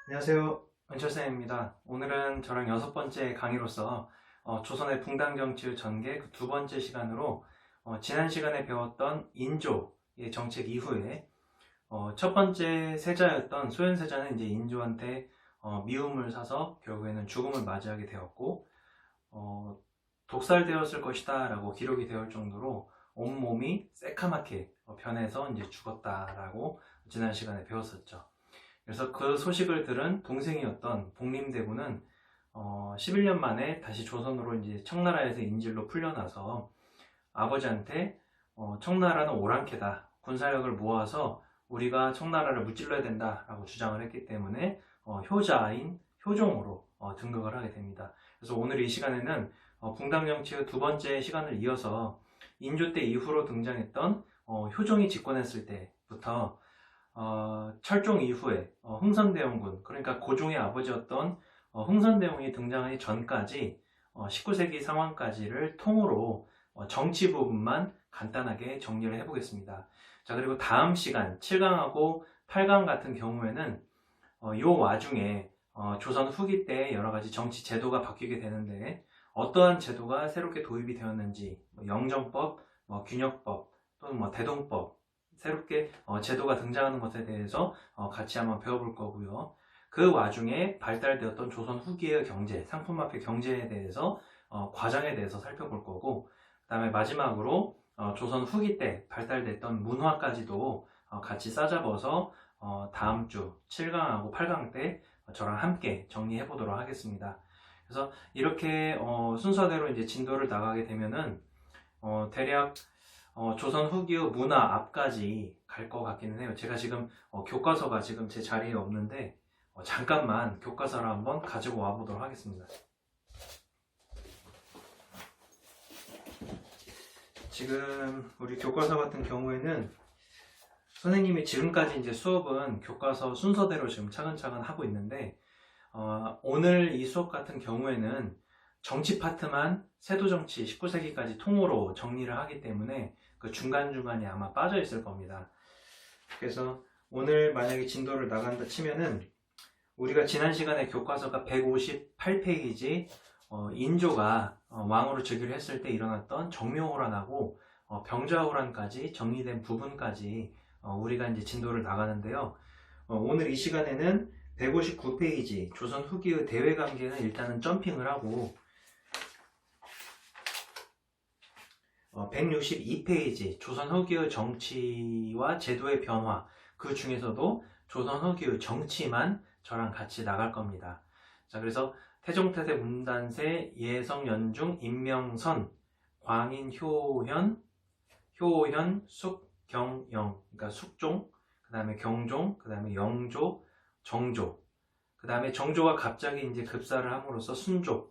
안녕하세요. 은철쌤입니다. 오늘은 저랑 6번째 강의로서 조선의 붕당정치의 전개 그 2번째 시간으로 지난 시간에 배웠던 인조의 정책 이후에 첫 번째 세자였던 소현세자는 이제 인조한테 미움을 사서 결국에는 죽음을 맞이하게 되었고 독살되었을 것이다 라고 기록이 되어 올 정도로 온몸이 새카맣게 변해서 이제 죽었다라고 지난 시간에 배웠었죠. 그래서 그 소식을 들은 동생이었던 복림대군은 11년 만에 다시 조선으로 이제 청나라에서 인질로 풀려나서 아버지한테 청나라는 오랑캐다. 군사력을 모아서 우리가 청나라를 무찔러야 된다라고 주장을 했기 때문에 효자인 효종으로 등극을 하게 됩니다. 그래서 오늘 이 시간에는 붕당정치의 2번째 시간을 이어서 인조 때 이후로 등장했던 효종이 집권했을 때부터 철종 이후에 흥선대원군, 그러니까 고종의 아버지였던 흥선대원이 등장하기 전까지 19세기 상황까지를 통으로 정치 부분만 간단하게 정리를 해보겠습니다. 자, 그리고 다음 시간 7강하고 8강 같은 경우에는 요 와중에 조선 후기 때 여러 가지 정치 제도가 바뀌게 되는데 어떠한 제도가 새롭게 도입이 되었는지, 영정법, 균역법 또는 대동법, 새롭게 제도가 등장하는 것에 대해서 같이 한번 배워볼 거고요. 그 와중에 발달되었던 조선 후기의 경제, 상품화폐 경제에 대해서 과정에 대해서 살펴볼 거고, 그 다음에 마지막으로 조선 후기 때 발달됐던 문화까지도 같이 싸잡아서 다음 주 7강하고 8강 때 저랑 함께 정리해 보도록 하겠습니다. 그래서 이렇게 순서대로 이제 진도를 나가게 되면은 대략 조선 후기의 문화 앞까지 갈 것 같기는 해요. 제가 지금 교과서가 지금 제 자리에 없는데 잠깐만 교과서를 한번 가지고 와 보도록 하겠습니다. 지금 우리 교과서 같은 경우에는 선생님이 지금까지 이제 수업은 교과서 순서대로 지금 차근차근 하고 있는데 오늘 이 수업 같은 경우에는 정치 파트만 세도정치 19세기까지 통으로 정리를 하기 때문에 그 중간중간에 아마 빠져 있을 겁니다. 그래서 오늘 만약에 진도를 나간다 치면은 우리가 지난 시간에 교과서가 158페이지 인조가 왕으로 즉위를 했을 때 일어났던 정묘호란하고 병자호란까지 정리된 부분까지 우리가 이제 진도를 나가는데요. 오늘 이 시간에는 159페이지 조선 후기의 대외관계는 일단은 점핑을 하고 162페이지 조선 후기의 정치와 제도의 변화, 그 중에서도 조선 후기의 정치만 저랑 같이 나갈 겁니다. 자, 그래서 태종태세 문단세 예성연중 임명선 광인 효현 숙경영, 그러니까 숙종, 그 다음에 경종, 그 다음에 영조, 정조, 그 다음에 정조가 갑자기 이제 급사를 함으로써 순조,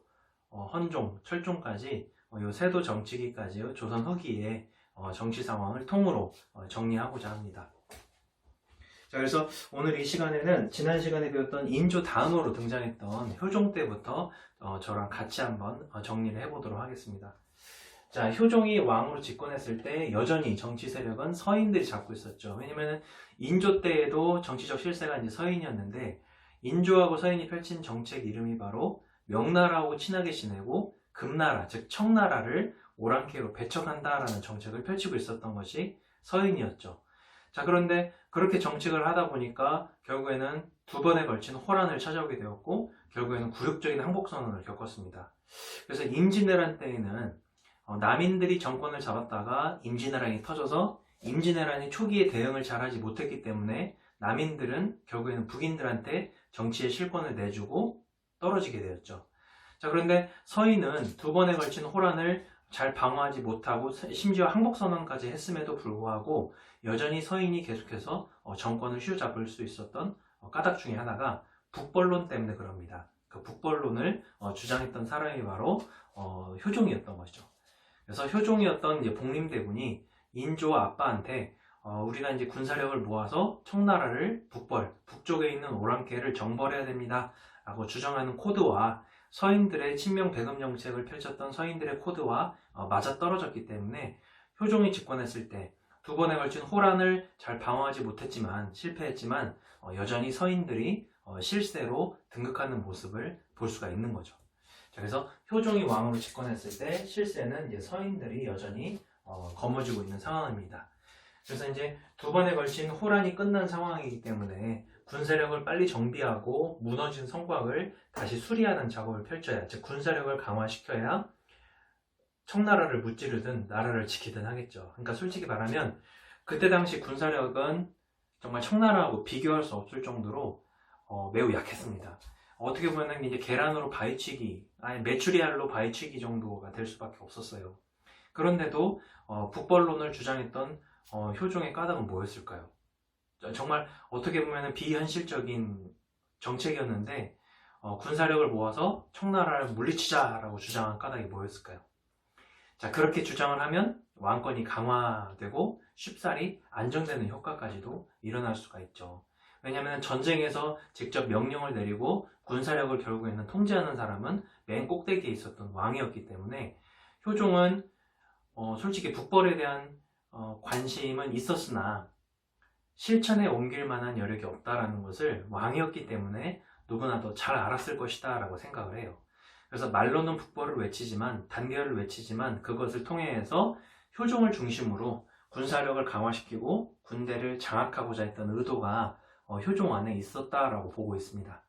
헌종, 철종까지 요 세도 정치기까지 조선 후기의 정치 상황을 통으로 정리하고자 합니다. 자, 그래서 오늘 이 시간에는 지난 시간에 배웠던 인조 다음으로 등장했던 효종 때부터 저랑 같이 한번 정리를 해보도록 하겠습니다. 자, 효종이 왕으로 집권했을 때 여전히 정치 세력은 서인들이 잡고 있었죠. 왜냐면 인조 때에도 정치적 실세가 이제 서인이었는데 인조하고 서인이 펼친 정책 이름이 바로 명나라하고 친하게 지내고 금나라, 즉 청나라를 오랑캐로 배척한다라는 정책을 펼치고 있었던 것이 서인이었죠. 자, 그런데 그렇게 정책을 하다 보니까 결국에는 2번에 걸친 호란을 찾아오게 되었고 결국에는 굴욕적인 항복선언을 겪었습니다. 그래서 임진왜란 때에는 남인들이 정권을 잡았다가 임진왜란이 터져서 임진왜란이 초기에 대응을 잘하지 못했기 때문에 남인들은 결국에는 북인들한테 정치의 실권을 내주고 떨어지게 되었죠. 자, 그런데 서인은 2번에 걸친 호란을 잘 방어하지 못하고 심지어 항복선언까지 했음에도 불구하고 여전히 서인이 계속해서 정권을 휘어잡을 수 있었던 까닭 중에 하나가 북벌론 때문에 그럽니다. 그 북벌론을 주장했던 사람이 바로 효종이었던 것이죠. 그래서 효종이었던 이제 복림대군이 인조 아빠한테 우리가 이제 군사력을 모아서 청나라를 북쪽에 있는 오랑캐를 정벌해야 됩니다 라고 주장하는 코드와 서인들의 친명 배급 정책을 펼쳤던 서인들의 코드와 맞아떨어졌기 때문에 효종이 집권했을 때 두 번에 걸친 호란을 잘 방어하지 못했지만 실패했지만 여전히 서인들이 실세로 등극하는 모습을 볼 수가 있는 거죠. 자, 그래서 효종이 왕으로 집권했을 때 실세는 이제 서인들이 여전히 거머쥐고 있는 상황입니다. 그래서 이제 두 번에 걸친 호란이 끝난 상황이기 때문에 군사력을 빨리 정비하고 무너진 성곽을 다시 수리하는 작업을 펼쳐야, 즉 군사력을 강화시켜야 청나라를 무찌르든 나라를 지키든 하겠죠. 그러니까 솔직히 말하면 그때 당시 군사력은 정말 청나라하고 비교할 수 없을 정도로 매우 약했습니다. 어떻게 보면 이제 계란으로 바위치기, 아니 메추리알로 바위치기 정도가 될 수밖에 없었어요. 그런데도 북벌론을 주장했던 효종의 까닭은 뭐였을까요? 정말 어떻게 보면 비현실적인 정책이었는데 군사력을 모아서 청나라를 물리치자라고 주장한 까닭이 뭐였을까요? 자, 그렇게 주장을 하면 왕권이 강화되고 쉽사리 안정되는 효과까지도 일어날 수가 있죠. 왜냐하면 전쟁에서 직접 명령을 내리고 군사력을 결국에는 통제하는 사람은 맨 꼭대기에 있었던 왕이었기 때문에 효종은 솔직히 북벌에 대한 관심은 있었으나 실천에 옮길 만한 여력이 없다라는 것을 왕이었기 때문에 누구나도 잘 알았을 것이다 라고 생각을 해요. 그래서 말로는 북벌을 외치지만, 단결을 외치지만 그것을 통해서 효종을 중심으로 군사력을 강화시키고 군대를 장악하고자 했던 의도가 효종 안에 있었다라고 보고 있습니다.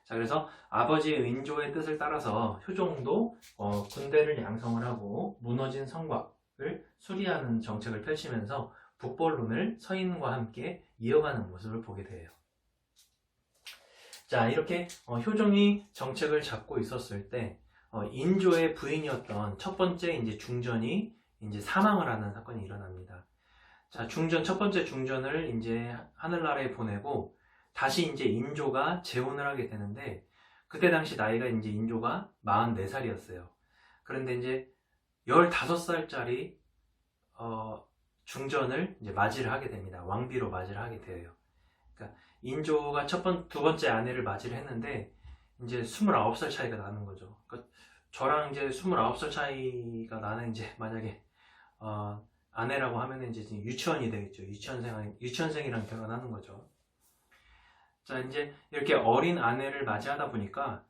자, 그래서 아버지의 인조의 뜻을 따라서 효종도 군대를 양성을 하고 무너진 성곽을 수리하는 정책을 펼치면서 북벌론을 서인과 함께 이어가는 모습을 보게 돼요. 자, 이렇게 효종이 정책을 잡고 있었을 때 인조의 부인이었던 첫 번째 이제 중전이 이제 사망을 하는 사건이 일어납니다. 자, 첫 번째 중전을 이제 하늘나라에 보내고 다시 이제 인조가 재혼을 하게 되는데 그때 당시 나이가 이제 인조가 44살이었어요. 그런데 이제 15살짜리 중전을 이제 맞이를 하게 됩니다. 왕비로 맞이를 하게 돼요. 그러니까 인조가 두 번째 아내를 맞이를 했는데 이제 29살 차이가 나는 거죠. 그러니까 저랑 이제 29살 차이가 나는 이제 만약에 아내라고 하면 이제 유치원이 되겠죠. 유치원생이랑 결혼하는 거죠. 자, 이제 이렇게 어린 아내를 맞이하다 보니까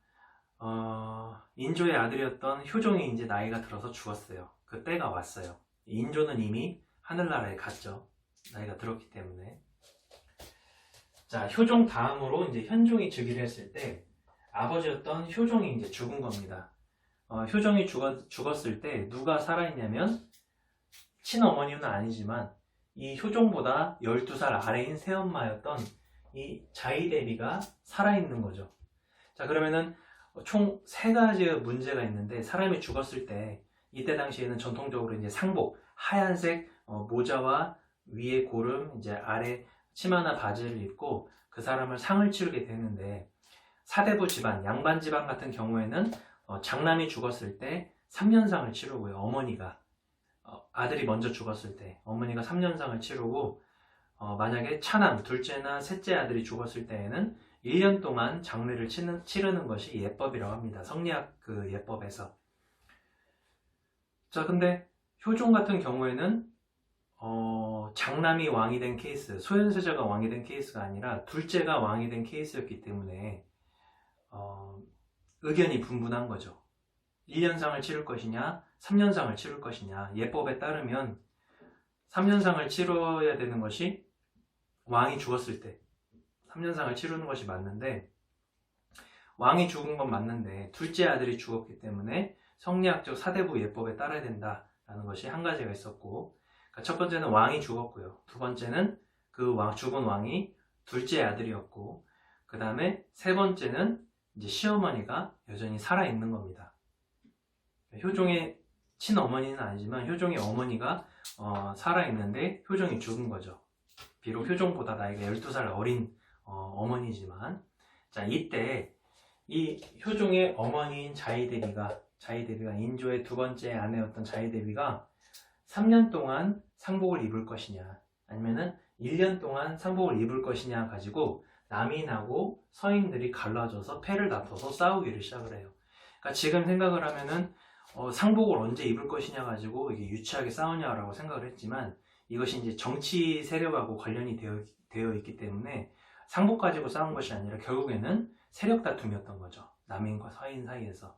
인조의 아들이었던 효종이 이제 나이가 들어서 죽었어요. 그 때가 왔어요. 인조는 이미 하늘나라에 갔죠. 나이가 들었기 때문에. 자, 효종 다음으로 이제 현종이 즉위를 했을 때 아버지였던 효종이 이제 죽은 겁니다. 효종이 죽었을 때 누가 살아있냐면 친어머니는 아니지만 이 효종보다 12살 아래인 새엄마였던 이 자이대비가 살아있는 거죠. 자, 그러면은 총 3가지의 문제가 있는데 사람이 죽었을 때 이때 당시에는 전통적으로 이제 상복, 하얀색 모자와 위에 고름, 이제 아래 치마나 바지를 입고 그 사람을 상을 치르게 되는데 사대부 집안, 양반 집안 같은 경우에는 장남이 죽었을 때 3년상을 치르고요. 어머니가 아들이 먼저 죽었을 때 어머니가 3년상을 치르고 만약에 차남, 둘째나 셋째 아들이 죽었을 때에는 1년 동안 장례를 치르는 것이 예법이라고 합니다. 성리학 그 예법에서. 자, 근데 효종 같은 경우에는 장남이 왕이 된 케이스, 소현세자가 왕이 된 케이스가 아니라 둘째가 왕이 된 케이스였기 때문에 의견이 분분한 거죠. 1년상을 치를 것이냐 3년상을 치를 것이냐. 예법에 따르면 3년상을 치러야 되는 것이 왕이 죽었을 때 3년상을 치르는 것이 맞는데 왕이 죽은 건 맞는데 둘째 아들이 죽었기 때문에 성리학적 사대부 예법에 따라야 된다라는 것이 한 가지가 있었고, 그러니까 첫 번째는 왕이 죽었고요. 두 번째는 그 죽은 왕이 둘째 아들이었고, 그 다음에 세 번째는 이제 시어머니가 여전히 살아있는 겁니다. 효종의 친어머니는 아니지만 효종의 어머니가 살아있는데 효종이 죽은 거죠. 비록 효종보다 나이가 12살 어린 어머니지만, 자, 이때 이 효종의 어머니인 자이대비가 인조의 두 번째 아내였던 자이대비가 3년 동안 상복을 입을 것이냐 아니면은 1년 동안 상복을 입을 것이냐 가지고 남인하고 서인들이 갈라져서 패를 다퉈서 싸우기를 시작을 해요. 그러니까 지금 생각을 하면은 상복을 언제 입을 것이냐 가지고 이게 유치하게 싸우냐라고 생각을 했지만 이것이 이제 정치 세력하고 관련이 되어 있기 때문에 상복 가지고 싸운 것이 아니라 결국에는 세력 다툼이었던 거죠. 남인과 서인 사이에서.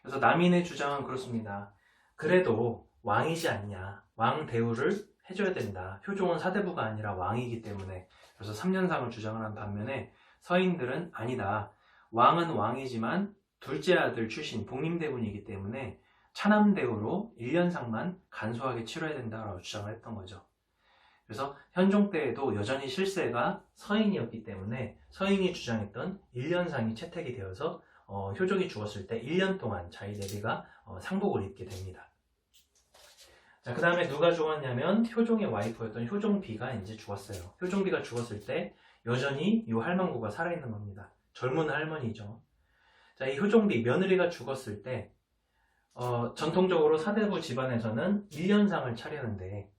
그래서 남인의 주장은 그렇습니다. 그래도 왕이지 않냐. 왕 대우를 해줘야 된다. 효종은 사대부가 아니라 왕이기 때문에. 그래서 3년상을 주장을 한 반면에 서인들은 아니다. 왕은 왕이지만 둘째 아들 출신 복림대군이기 때문에 차남대우로 1년상만 간소하게 치러야 된다고 주장을 했던 거죠. 그래서 현종 때에도 여전히 실세가 서인이었기 때문에 서인이 주장했던 1년상이 채택이 되어서 효종이 죽었을 때 1년 동안 자기 내비가 상복을 입게 됩니다. 자, 그 다음에 누가 죽었냐면 효종의 와이프였던 효종비가 이제 죽었어요. 효종비가 죽었을 때 여전히 이 할망구가 살아있는 겁니다. 젊은 할머니죠. 자, 이 효종비 며느리가 죽었을 때 전통적으로 사대부 집안에서는 1년상을 차리는데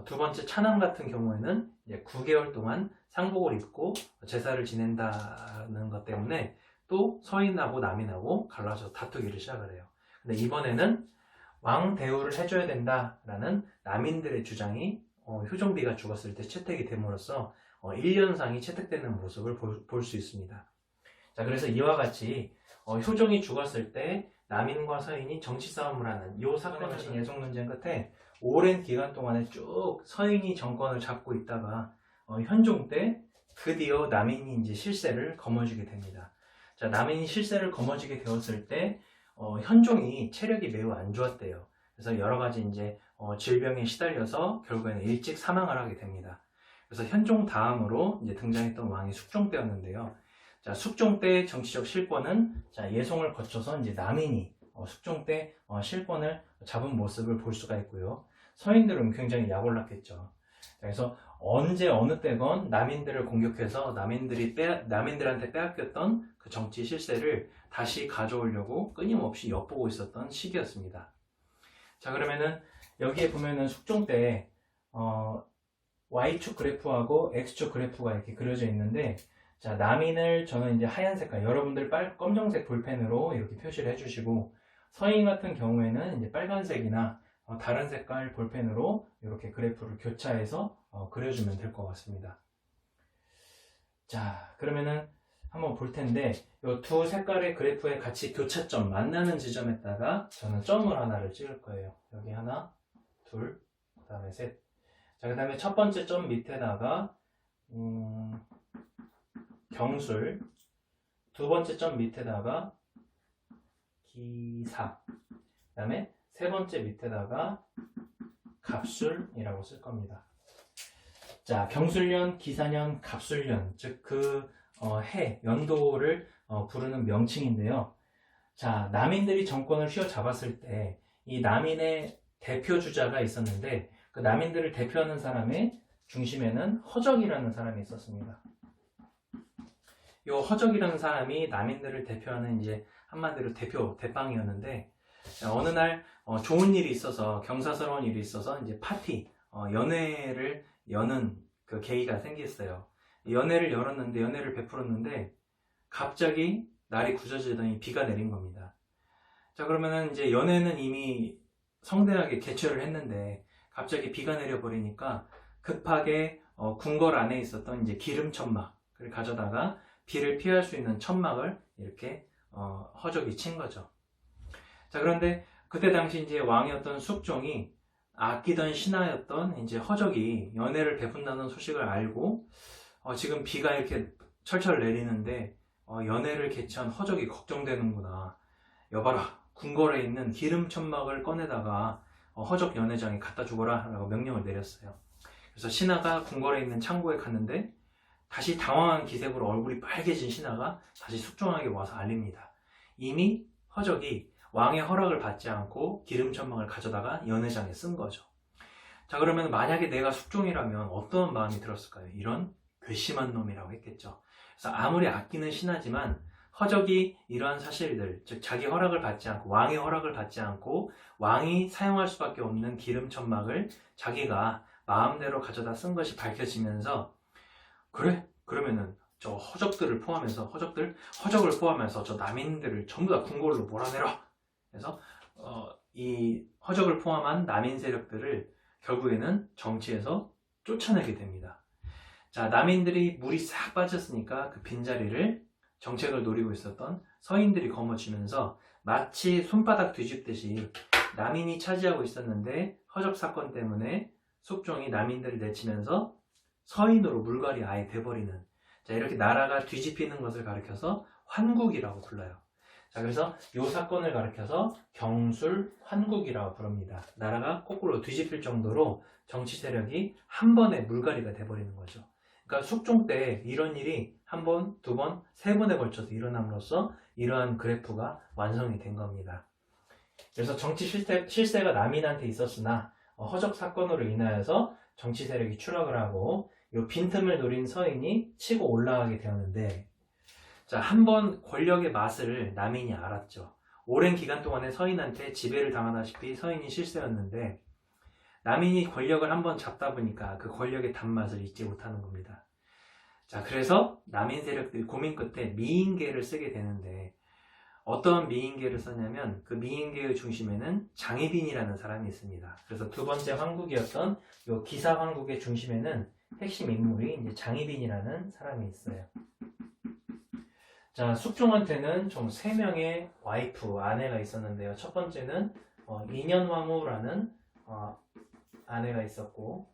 두 번째 차남 같은 경우에는 이제 9개월 동안 상복을 입고 제사를 지낸다는 것 때문에 또 서인하고 남인하고 갈라서 다투기를 시작을 해요. 근데 이번에는 왕 대우를 해줘야 된다라는 남인들의 주장이 효종비가 죽었을 때 채택이 됨으로써 1년상이 채택되는 모습을 볼 수 있습니다. 자, 그래서 이와 같이 효종이 죽었을 때 남인과 서인이 정치 싸움을 하는 이 사건을 진 예종 논쟁 끝에 오랜 기간 동안에 쭉 서인이 정권을 잡고 있다가 현종 때 드디어 남인이 이제 실세를 거머쥐게 됩니다. 자, 남인이 실세를 거머쥐게 되었을 때 현종이 체력이 매우 안 좋았대요. 그래서 여러 가지 이제 질병에 시달려서 결국에는 일찍 사망을 하게 됩니다. 그래서 현종 다음으로 이제 등장했던 왕이 숙종 때였는데요. 자, 숙종 때 정치적 실권은 자, 예송을 거쳐서 이제 남인이 숙종 때 실권을 잡은 모습을 볼 수가 있고요. 서인들은 굉장히 약올랐겠죠. 그래서 언제 어느 때건 남인들을 공격해서 남인들한테 빼앗겼던 그 정치 실세를 다시 가져오려고 끊임없이 엿보고 있었던 시기였습니다. 자, 그러면은 여기에 보면은 숙종 때 Y축 그래프하고 X축 그래프가 이렇게 그려져 있는데, 자, 남인을 저는 이제 하얀 색깔, 여러분들 검정색 볼펜으로 이렇게 표시를 해주시고, 서인 같은 경우에는 이제 빨간색이나 다른 색깔 볼펜으로 이렇게 그래프를 교차해서 그려주면 될 것 같습니다. 자, 그러면은 한번 볼 텐데, 이 두 색깔의 그래프의 같이 교차점, 만나는 지점에다가 저는 점을 하나를 찍을 거예요. 여기 하나, 둘, 그 다음에 셋. 자, 그 다음에 첫 번째 점 밑에다가 경술, 두 번째 점 밑에다가 기사, 그 다음에 세 번째 밑에다가 갑술이라고 쓸 겁니다. 자, 경술년, 기사년, 갑술년, 즉 그 연도를 부르는 명칭인데요. 자, 남인들이 정권을 휘어잡았을 때 이 남인의 대표 주자가 있었는데, 그 남인들을 대표하는 사람의 중심에는 허적이라는 사람이 있었습니다. 이 허적이라는 사람이 남인들을 대표하는 이제 한마디로 대빵이었는데, 어느 날 좋은 일이 있어서, 경사스러운 일이 있어서 이제 파티, 연회를 여는 그 계기가 생겼어요. 연회를 열었는데, 연회를 베풀었는데 갑자기 날이 굳어지더니 비가 내린 겁니다. 자, 그러면은 이제 연회는 이미 성대하게 개최를 했는데 갑자기 비가 내려버리니까 급하게 궁궐 안에 있었던 이제 기름 천막을 가져다가 비를 피할 수 있는 천막을 이렇게 허적이 친 거죠. 자, 그런데 그때 당시 이제 왕이었던 숙종이 아끼던 신하였던 이제 허적이 연회를 베푼다는 소식을 알고 지금 비가 이렇게 철철 내리는데 연회를 개최한 허적이 걱정되는구나. 여봐라, 궁궐에 있는 기름 천막을 꺼내다가 허적 연회장에 갖다 주거라 라고 명령을 내렸어요. 그래서 신하가 궁궐에 있는 창고에 갔는데 다시 당황한 기색으로 얼굴이 빨개진 신하가 다시 숙종에게 와서 알립니다. 이미 허적이 왕의 허락을 받지 않고 기름 천막을 가져다가 연회장에 쓴 거죠. 자, 그러면 만약에 내가 숙종이라면 어떤 마음이 들었을까요? 이런 괘씸한 놈이라고 했겠죠. 그래서 아무리 아끼는 신하지만 허적이 이러한 사실들, 즉 자기 허락을 받지 않고, 왕의 허락을 받지 않고 왕이 사용할 수밖에 없는 기름 천막을 자기가 마음대로 가져다 쓴 것이 밝혀지면서, 그래? 그러면은 저 허적을 포함해서 저 남인들을 전부 다 궁궐로 몰아내라. 그래서 이 허적을 포함한 남인 세력들을 결국에는 정치에서 쫓아내게 됩니다. 자, 남인들이 물이 싹 빠졌으니까 그 빈자리를 정책을 노리고 있었던 서인들이 거머쥐면서 마치 손바닥 뒤집듯이 남인이 차지하고 있었는데 허접 사건 때문에 숙종이 남인들을 내치면서 서인으로 물갈이 아예 돼버리는, 자, 이렇게 나라가 뒤집히는 것을 가리켜서 환국이라고 불러요. 자, 그래서 이 사건을 가리켜서 경술환국이라고 부릅니다. 나라가 거꾸로 뒤집힐 정도로 정치 세력이 한 번에 물갈이가 돼버리는 거죠. 그러니까 숙종 때 이런 일이 한 번, 두 번, 세 번에 걸쳐서 일어남으로써 이러한 그래프가 완성이 된 겁니다. 그래서 정치 실세가 남인한테 있었으나 허적 사건으로 인하여서 정치 세력이 추락을 하고 이 빈틈을 노린 서인이 치고 올라가게 되었는데, 자, 한번 권력의 맛을 남인이 알았죠. 오랜 기간 동안에 서인한테 지배를 당하다시피 서인이 실세였는데 남인이 권력을 한번 잡다 보니까 그 권력의 단맛을 잊지 못하는 겁니다. 자, 그래서 남인 세력들이 고민 끝에 미인계를 쓰게 되는데, 어떤 미인계를 썼냐면 그 미인계의 중심에는 장희빈이라는 사람이 있습니다. 그래서 두 번째 황국이었던 이 기사 황국의 중심에는 핵심 인물이 이제 장희빈이라는 사람이 있어요. 자, 숙종한테는 총 3명의 와이프, 아내가 있었는데요. 첫 번째는 인현왕후라는 아내가 있었고,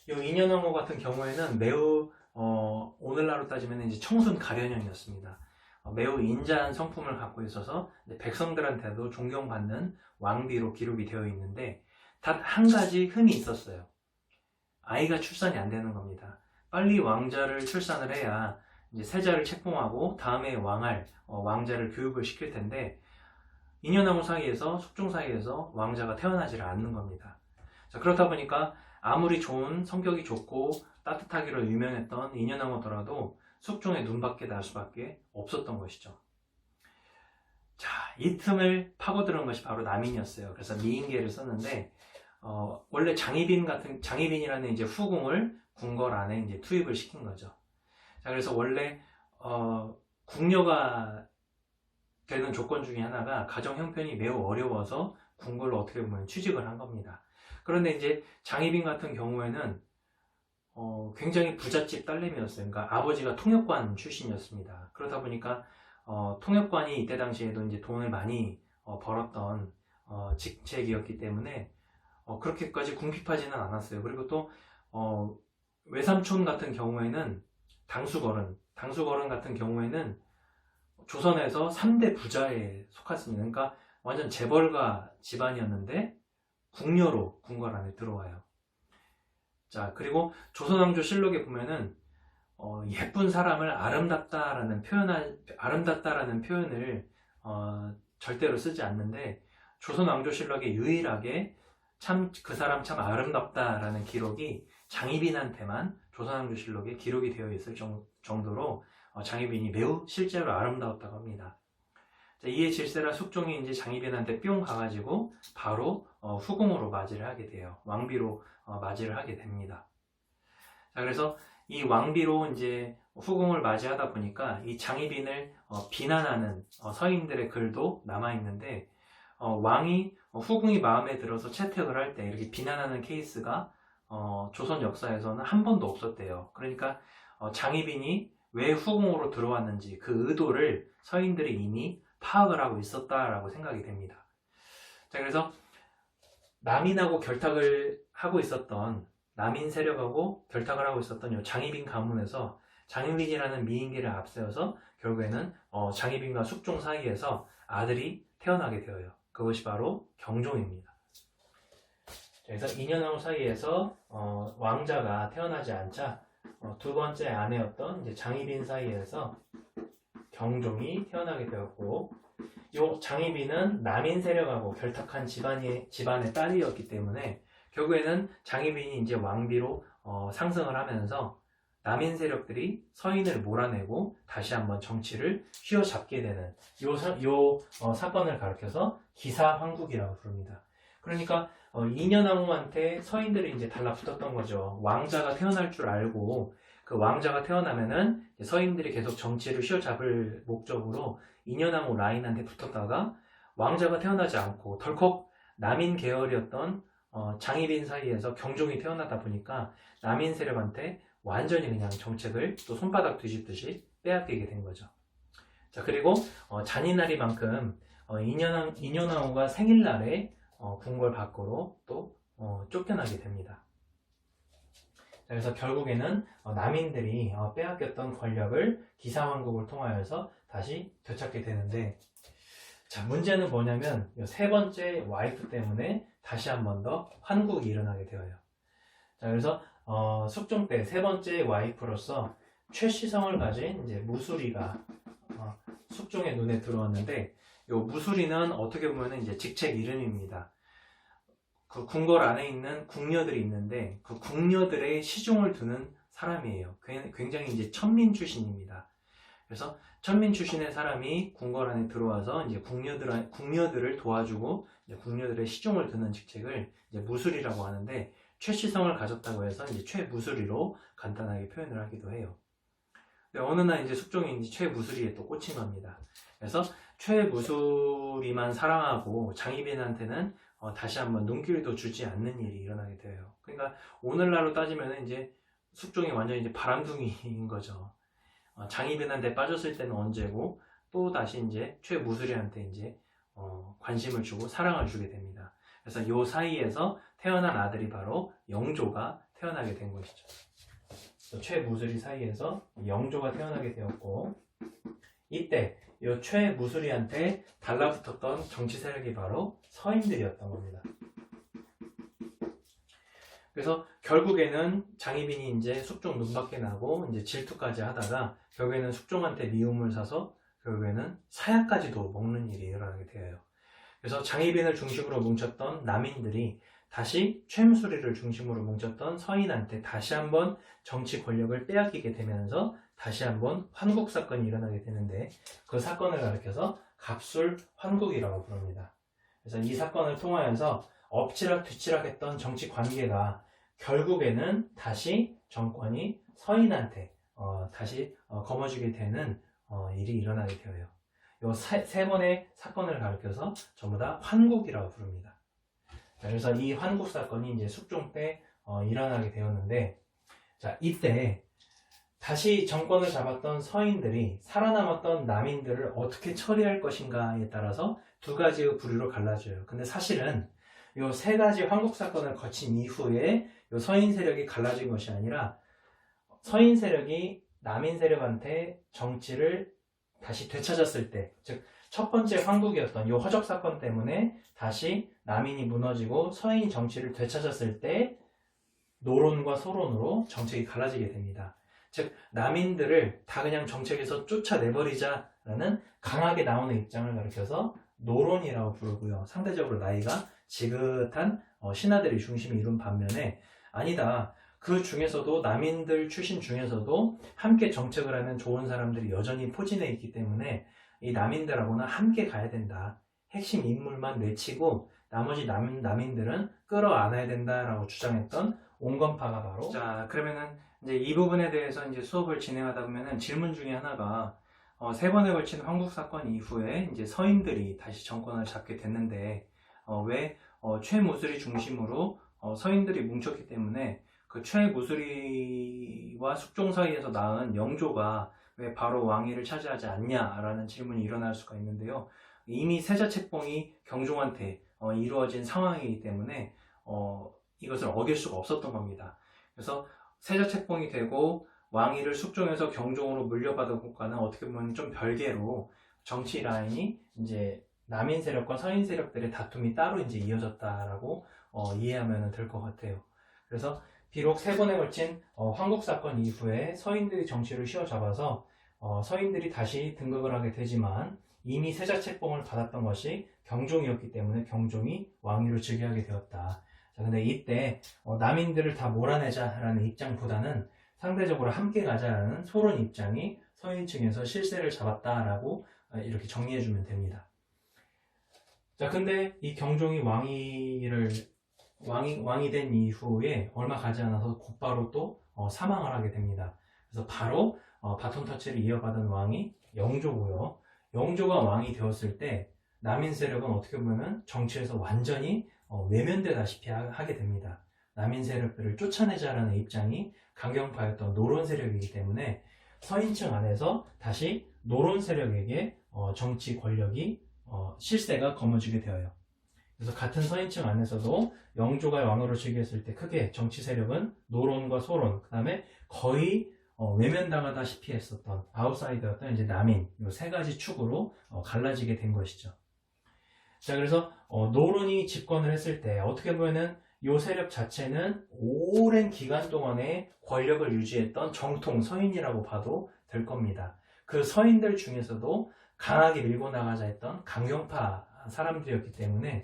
이 인현왕후 같은 경우에는 매우 오늘날로 따지면 이제 청순 가련형이었습니다. 매우 인자한 성품을 갖고 있어서 백성들한테도 존경받는 왕비로 기록이 되어 있는데, 단 한 가지 흠이 있었어요. 아이가 출산이 안 되는 겁니다. 빨리 왕자를 출산을 해야 이제 세자를 책봉하고 다음에 왕자를 교육을 시킬 텐데, 인현왕후 사이에서, 숙종 사이에서 왕자가 태어나지를 않는 겁니다. 자, 그렇다 보니까 아무리 좋은, 성격이 좋고 따뜻하기로 유명했던 인현왕후더라도 숙종의 눈밖에 날 수밖에 없었던 것이죠. 자, 이 틈을 파고드는 것이 바로 남인이었어요. 그래서 미인계를 썼는데, 원래 장희빈이라는 이제 후궁을 궁궐 안에 이제 투입을 시킨 거죠. 자, 그래서 원래 궁녀가 되는 조건 중에 하나가 가정 형편이 매우 어려워서 궁궐로 어떻게 보면 취직을 한 겁니다. 그런데 이제 장희빈 같은 경우에는 굉장히 부잣집 딸내미였어요. 그러니까 아버지가 통역관 출신이었습니다. 그러다 보니까 통역관이 이때 당시에도 이제 돈을 많이 벌었던 직책이었기 때문에 그렇게까지 궁핍하지는 않았어요. 그리고 또 외삼촌 같은 경우에는 당수거른 같은 경우에는 조선에서 3대 부자에 속했습니다. 그러니까 완전 재벌가 집안이었는데 궁녀로 궁궐 안에 들어와요. 자, 그리고 조선왕조실록에 보면은 예쁜 사람을 아름답다라는 표현을 절대로 쓰지 않는데, 조선왕조실록에 유일하게 참 그 사람 참 아름답다라는 기록이 장희빈한테만 조선왕조실록에 기록이 되어 있을 정도로 장희빈이 매우 실제로 아름다웠다고 합니다. 자, 이에 질세라 숙종이 이제 장희빈한테 뿅 가가지고 바로 후궁으로 맞이를 하게 돼요. 왕비로 맞이를 하게 됩니다. 자, 그래서 이 왕비로 이제 후궁을 맞이하다 보니까 이 장희빈을 비난하는 서인들의 글도 남아 있는데, 후궁이 마음에 들어서 채택을 할 때 이렇게 비난하는 케이스가 조선 역사에서는 한 번도 없었대요. 그러니까 장희빈이 왜 후궁으로 들어왔는지 그 의도를 서인들이 이미 파악을 하고 있었다라고 생각이 됩니다. 자, 그래서 남인하고 결탁을 하고 있었던, 남인 세력하고 결탁을 하고 있었던 이 장희빈 가문에서 장희빈이라는 미인계를 앞세워서 결국에는 장희빈과 숙종 사이에서 아들이 태어나게 되어요. 그것이 바로 경종입니다. 그래서 인현왕후 사이에서 왕자가 태어나지 않자 두 번째 아내였던 이제 장희빈 사이에서 경종이 태어나게 되었고, 이 장희빈은 남인 세력하고 결탁한 집안의 딸이었기 때문에 결국에는 장희빈이 이제 왕비로 상승을 하면서 남인 세력들이 서인을 몰아내고 다시 한번 정치를 휘어잡게 되는 이 사건을 가리켜서 기사황국이라고 부릅니다. 그러니까 인현왕후한테 서인들이 이제 달라붙었던 거죠. 왕자가 태어날 줄 알고 그 왕자가 태어나면은 서인들이 계속 정치를 휘어잡을 목적으로 인현왕후 라인한테 붙었다가 왕자가 태어나지 않고 덜컥 남인 계열이었던 장희빈 사이에서 경종이 태어나다 보니까 남인 세력한테 완전히 그냥 정책을 또 손바닥 뒤집듯이 빼앗기게 된 거죠. 자, 그리고 잔인하리만큼 인현왕후가 생일날에 궁궐 밖으로 또 쫓겨나게 됩니다. 자, 그래서 결국에는 남인들이 빼앗겼던 권력을 기사왕국을 통하여서 다시 되찾게 되는데, 자, 문제는 뭐냐면 세 번째 와이프 때문에 다시 한 번 더 환국이 일어나게 되어요. 자, 그래서 숙종 때 세 번째 와이프로서 최시성을 가진 이제 무수리가 숙종의 눈에 들어왔는데, 이 무수리는 어떻게 보면 이제 직책 이름입니다. 그 궁궐 안에 있는 궁녀들이 있는데 그 궁녀들의 시중을 두는 사람이에요. 굉장히 이제 천민 출신입니다. 그래서 천민 출신의 사람이 궁궐 안에 들어와서 이제 궁녀들을 도와주고 이제 궁녀들의 시중을 두는 직책을 이제 무술이라고 하는데, 최시성을 가졌다고 해서 이제 최무술이로 간단하게 표현을 하기도 해요. 근데 어느 날 이제 숙종이 이제 최무술이에 또 꽂힌 겁니다. 그래서 최무술이만 사랑하고 장희빈한테는 다시 한번 눈길도 주지 않는 일이 일어나게 돼요. 그러니까 오늘날로 따지면 이제 숙종이 완전히 이제 바람둥이인 거죠. 장희빈한테 빠졌을 때는 언제고 또 다시 이제 최무술이한테 이제 관심을 주고 사랑을 주게 됩니다. 그래서 이 사이에서 태어난 아들이 바로 영조가 태어나게 된 것이죠. 최무술이 사이에서 영조가 태어나게 되었고, 이때 이 최무술이한테 달라붙었던 정치 세력이 바로 서인들이었던 겁니다. 그래서 결국에는 장희빈이 이제 숙종 눈밖에 나고 이제 질투까지 하다가 결국에는 숙종한테 미움을 사서 결국에는 사약까지도 먹는 일이 일어나게 되어요. 그래서 장희빈을 중심으로 뭉쳤던 남인들이 다시 최무술이를 중심으로 뭉쳤던 서인한테 다시 한번 정치 권력을 빼앗기게 되면서 다시 한번 환국 사건이 일어나게 되는데, 그 사건을 가리켜서 갑술 환국이라고 부릅니다. 그래서 이 사건을 통하여서 엎치락 뒤치락 했던 정치 관계가 결국에는 다시 정권이 서인한테 다시 거머쥐게 되는 일이 일어나게 되어요. 이 세 번의 사건을 가리켜서 전부 다 환국이라고 부릅니다. 그래서 이 환국 사건이 이제 숙종 때 일어나게 되었는데, 자, 이때 다시 정권을 잡았던 서인들이 살아남았던 남인들을 어떻게 처리할 것인가에 따라서 두 가지의 부류로 갈라져요. 근데 사실은 이 세 가지 환국 사건을 거친 이후에 이 서인 세력이 갈라진 것이 아니라, 서인 세력이 남인 세력한테 정치를 다시 되찾았을 때, 즉 첫 번째 환국이었던 이 허적 사건 때문에 다시 남인이 무너지고 서인 정치를 되찾았을 때 노론과 소론으로 정책이 갈라지게 됩니다. 즉 남인들을 다 그냥 정책에서 쫓아내버리자라는 강하게 나오는 입장을 가리켜서 노론이라고 부르고요. 상대적으로 나이가 지긋한 신하들이 중심이 이룬 반면에, 아니다, 그 중에서도 남인들 출신 중에서도 함께 정책을 하면 좋은 사람들이 여전히 포진해 있기 때문에 이 남인들하고는 함께 가야 된다. 핵심 인물만 내치고 나머지 남인들은 끌어안아야 된다라고 주장했던 온건파가 바로. 자, 그러면은 이제 이 부분에 대해서 이제 수업을 진행하다 보면은 질문 중에 하나가 세 번에 걸친 환국 사건 이후에 이제 서인들이 다시 정권을 잡게 됐는데 왜 최무술이 중심으로 서인들이 뭉쳤기 때문에 그 최무술이와 숙종 사이에서 낳은 영조가 왜 바로 왕위를 차지하지 않냐라는 질문이 일어날 수가 있는데요. 이미 세자책봉이 경종한테 이루어진 상황이기 때문에 이것을 어길 수가 없었던 겁니다. 그래서 세자책봉이 되고 왕위를 숙종에서 경종으로 물려받은 것과는 어떻게 보면 좀 별개로 정치 라인이 이제 남인 세력과 서인 세력들의 다툼이 따로 이제 이어졌다라고 이해하면 될 것 같아요. 그래서 비록 세 번에 걸친 환국 사건 이후에 서인들이 정치를 휘어잡아서 서인들이 다시 등극을 하게 되지만, 이미 세자책봉을 받았던 것이 경종이었기 때문에 경종이 왕위를 즉위하게 되었다. 자, 근데 이때 남인들을 다 몰아내자라는 입장보다는 상대적으로 함께 가자라는 소론 입장이 서인층에서 실세를 잡았다라고 이렇게 정리해주면 됩니다. 자, 근데 이 경종이 왕이 된 이후에 얼마 가지 않아서 곧바로 또 사망을 하게 됩니다. 그래서 바로 바톤 터치를 이어받은 왕이 영조고요. 영조가 왕이 되었을 때 남인 세력은 어떻게 보면 정치에서 완전히 외면되다시피 하게 됩니다. 남인 세력들을 쫓아내자라는 입장이 강경파였던 노론 세력이기 때문에 서인층 안에서 다시 노론 세력에게 정치 권력이 실세가 거머쥐게 되어요. 그래서 같은 서인층 안에서도 영조가 왕으로 즉위했을 때 크게 정치 세력은 노론과 소론, 그 다음에 거의 외면당하다시피 했었던 아웃사이더였던 이제 남인, 이 세 가지 축으로 갈라지게 된 것이죠. 자, 그래서 노론이 집권을 했을 때 어떻게 보면은 이 세력 자체는 오랜 기간 동안에 권력을 유지했던 정통 서인이라고 봐도 될 겁니다. 그 서인들 중에서도 강하게 밀고 나가자 했던 강경파 사람들이었기 때문에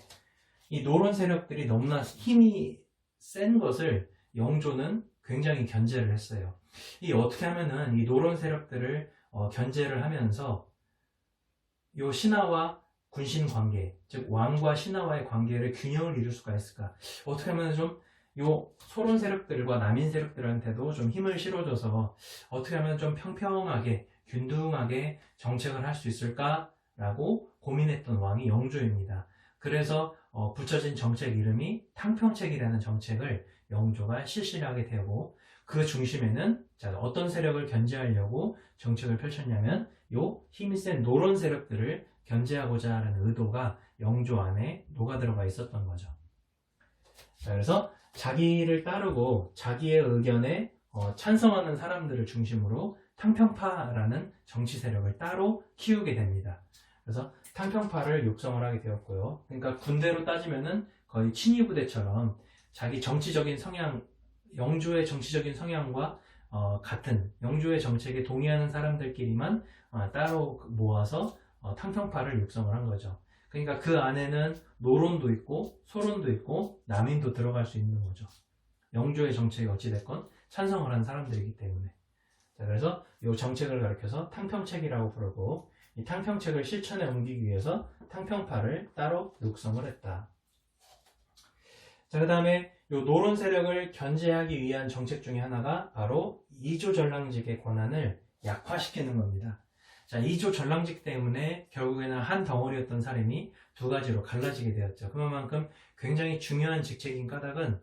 이 노론 세력들이 너무나 힘이 센 것을 영조는 굉장히 견제를 했어요. 이 어떻게 하면은 이 노론 세력들을 견제를 하면서 이 신하와 군신 관계, 즉 왕과 신하와의 관계를 균형을 이룰 수가 있을까? 어떻게 하면 좀 요 소론 세력들과 남인 세력들한테도 좀 힘을 실어줘서 어떻게 하면 좀 평평하게 균등하게 정책을 할 수 있을까라고 고민했던 왕이 영조입니다. 그래서 붙여진 정책 이름이 탕평책이라는 정책을 영조가 실시를 하게 되고 그 중심에는 어떤 세력을 견제하려고 정책을 펼쳤냐면 요 힘이 센 노론 세력들을 견제하고자 하는 의도가 영조 안에 녹아들어가 있었던 거죠. 자, 그래서 자기를 따르고 자기의 의견에 찬성하는 사람들을 중심으로 탕평파라는 정치 세력을 따로 키우게 됩니다. 그래서 탕평파를 육성을 하게 되었고요. 그러니까 군대로 따지면은 거의 친위부대처럼 자기 정치적인 성향, 영조의 정치적인 성향과 같은 영조의 정책에 동의하는 사람들끼리만 따로 모아서 탕평파를 육성을 한 거죠. 그러니까 그 안에는 노론도 있고 소론도 있고 남인도 들어갈 수 있는 거죠. 영조의 정책이 어찌됐건 찬성을 한 사람들이기 때문에. 자, 그래서 이 정책을 가리켜서 탕평책이라고 부르고 이 탕평책을 실천에 옮기기 위해서 탕평파를 따로 육성을 했다. 자, 그 다음에 이 노론 세력을 견제하기 위한 정책 중에 하나가 바로 이조 전랑직의 권한을 약화시키는 겁니다. 자, 이조 전랑직 때문에 결국에는 한 덩어리였던 사람이 두 가지로 갈라지게 되었죠. 그만큼 굉장히 중요한 직책인 까닭은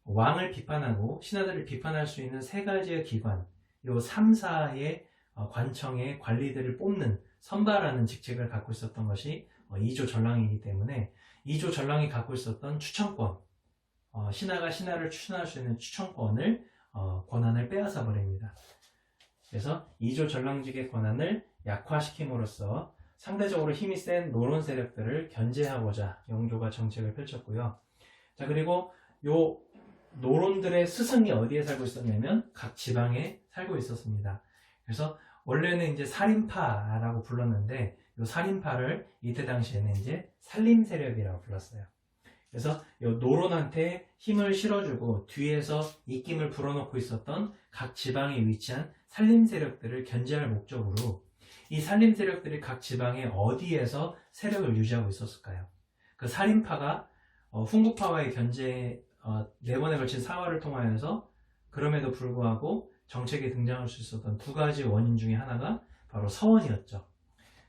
왕을 비판하고 신하들을 비판할 수 있는 세 가지의 기관, 이 3사의 관청의 관리들을 뽑는 선발하는 직책을 갖고 있었던 것이 이조 전랑이기 때문에 이조 전랑이 갖고 있었던 추천권, 신하가 신하를 추천할 수 있는 추천권을 권한을 빼앗아 버립니다. 그래서 이조 전랑직의 권한을 약화시킴으로써 상대적으로 힘이 센 노론 세력들을 견제하고자 영조가 정책을 펼쳤고요. 자, 그리고 요 노론들의 스승이 어디에 살고 있었냐면 각 지방에 살고 있었습니다. 그래서 원래는 이제 살인파라고 불렀는데 이 살인파를 이때 당시에는 이제 살림 세력이라고 불렀어요. 그래서 이 노론한테 힘을 실어주고 뒤에서 입김을 불어넣고 있었던 각 지방에 위치한 살림 세력들을 견제할 목적으로 이 살림 세력들이 각 지방에 어디에서 세력을 유지하고 있었을까요? 그 살인파가 훈구파와의 견제 4번에 걸친 사활을 통하여서 그럼에도 불구하고 정책에 등장할 수 있었던 두 가지 원인 중에 하나가 바로 서원이었죠.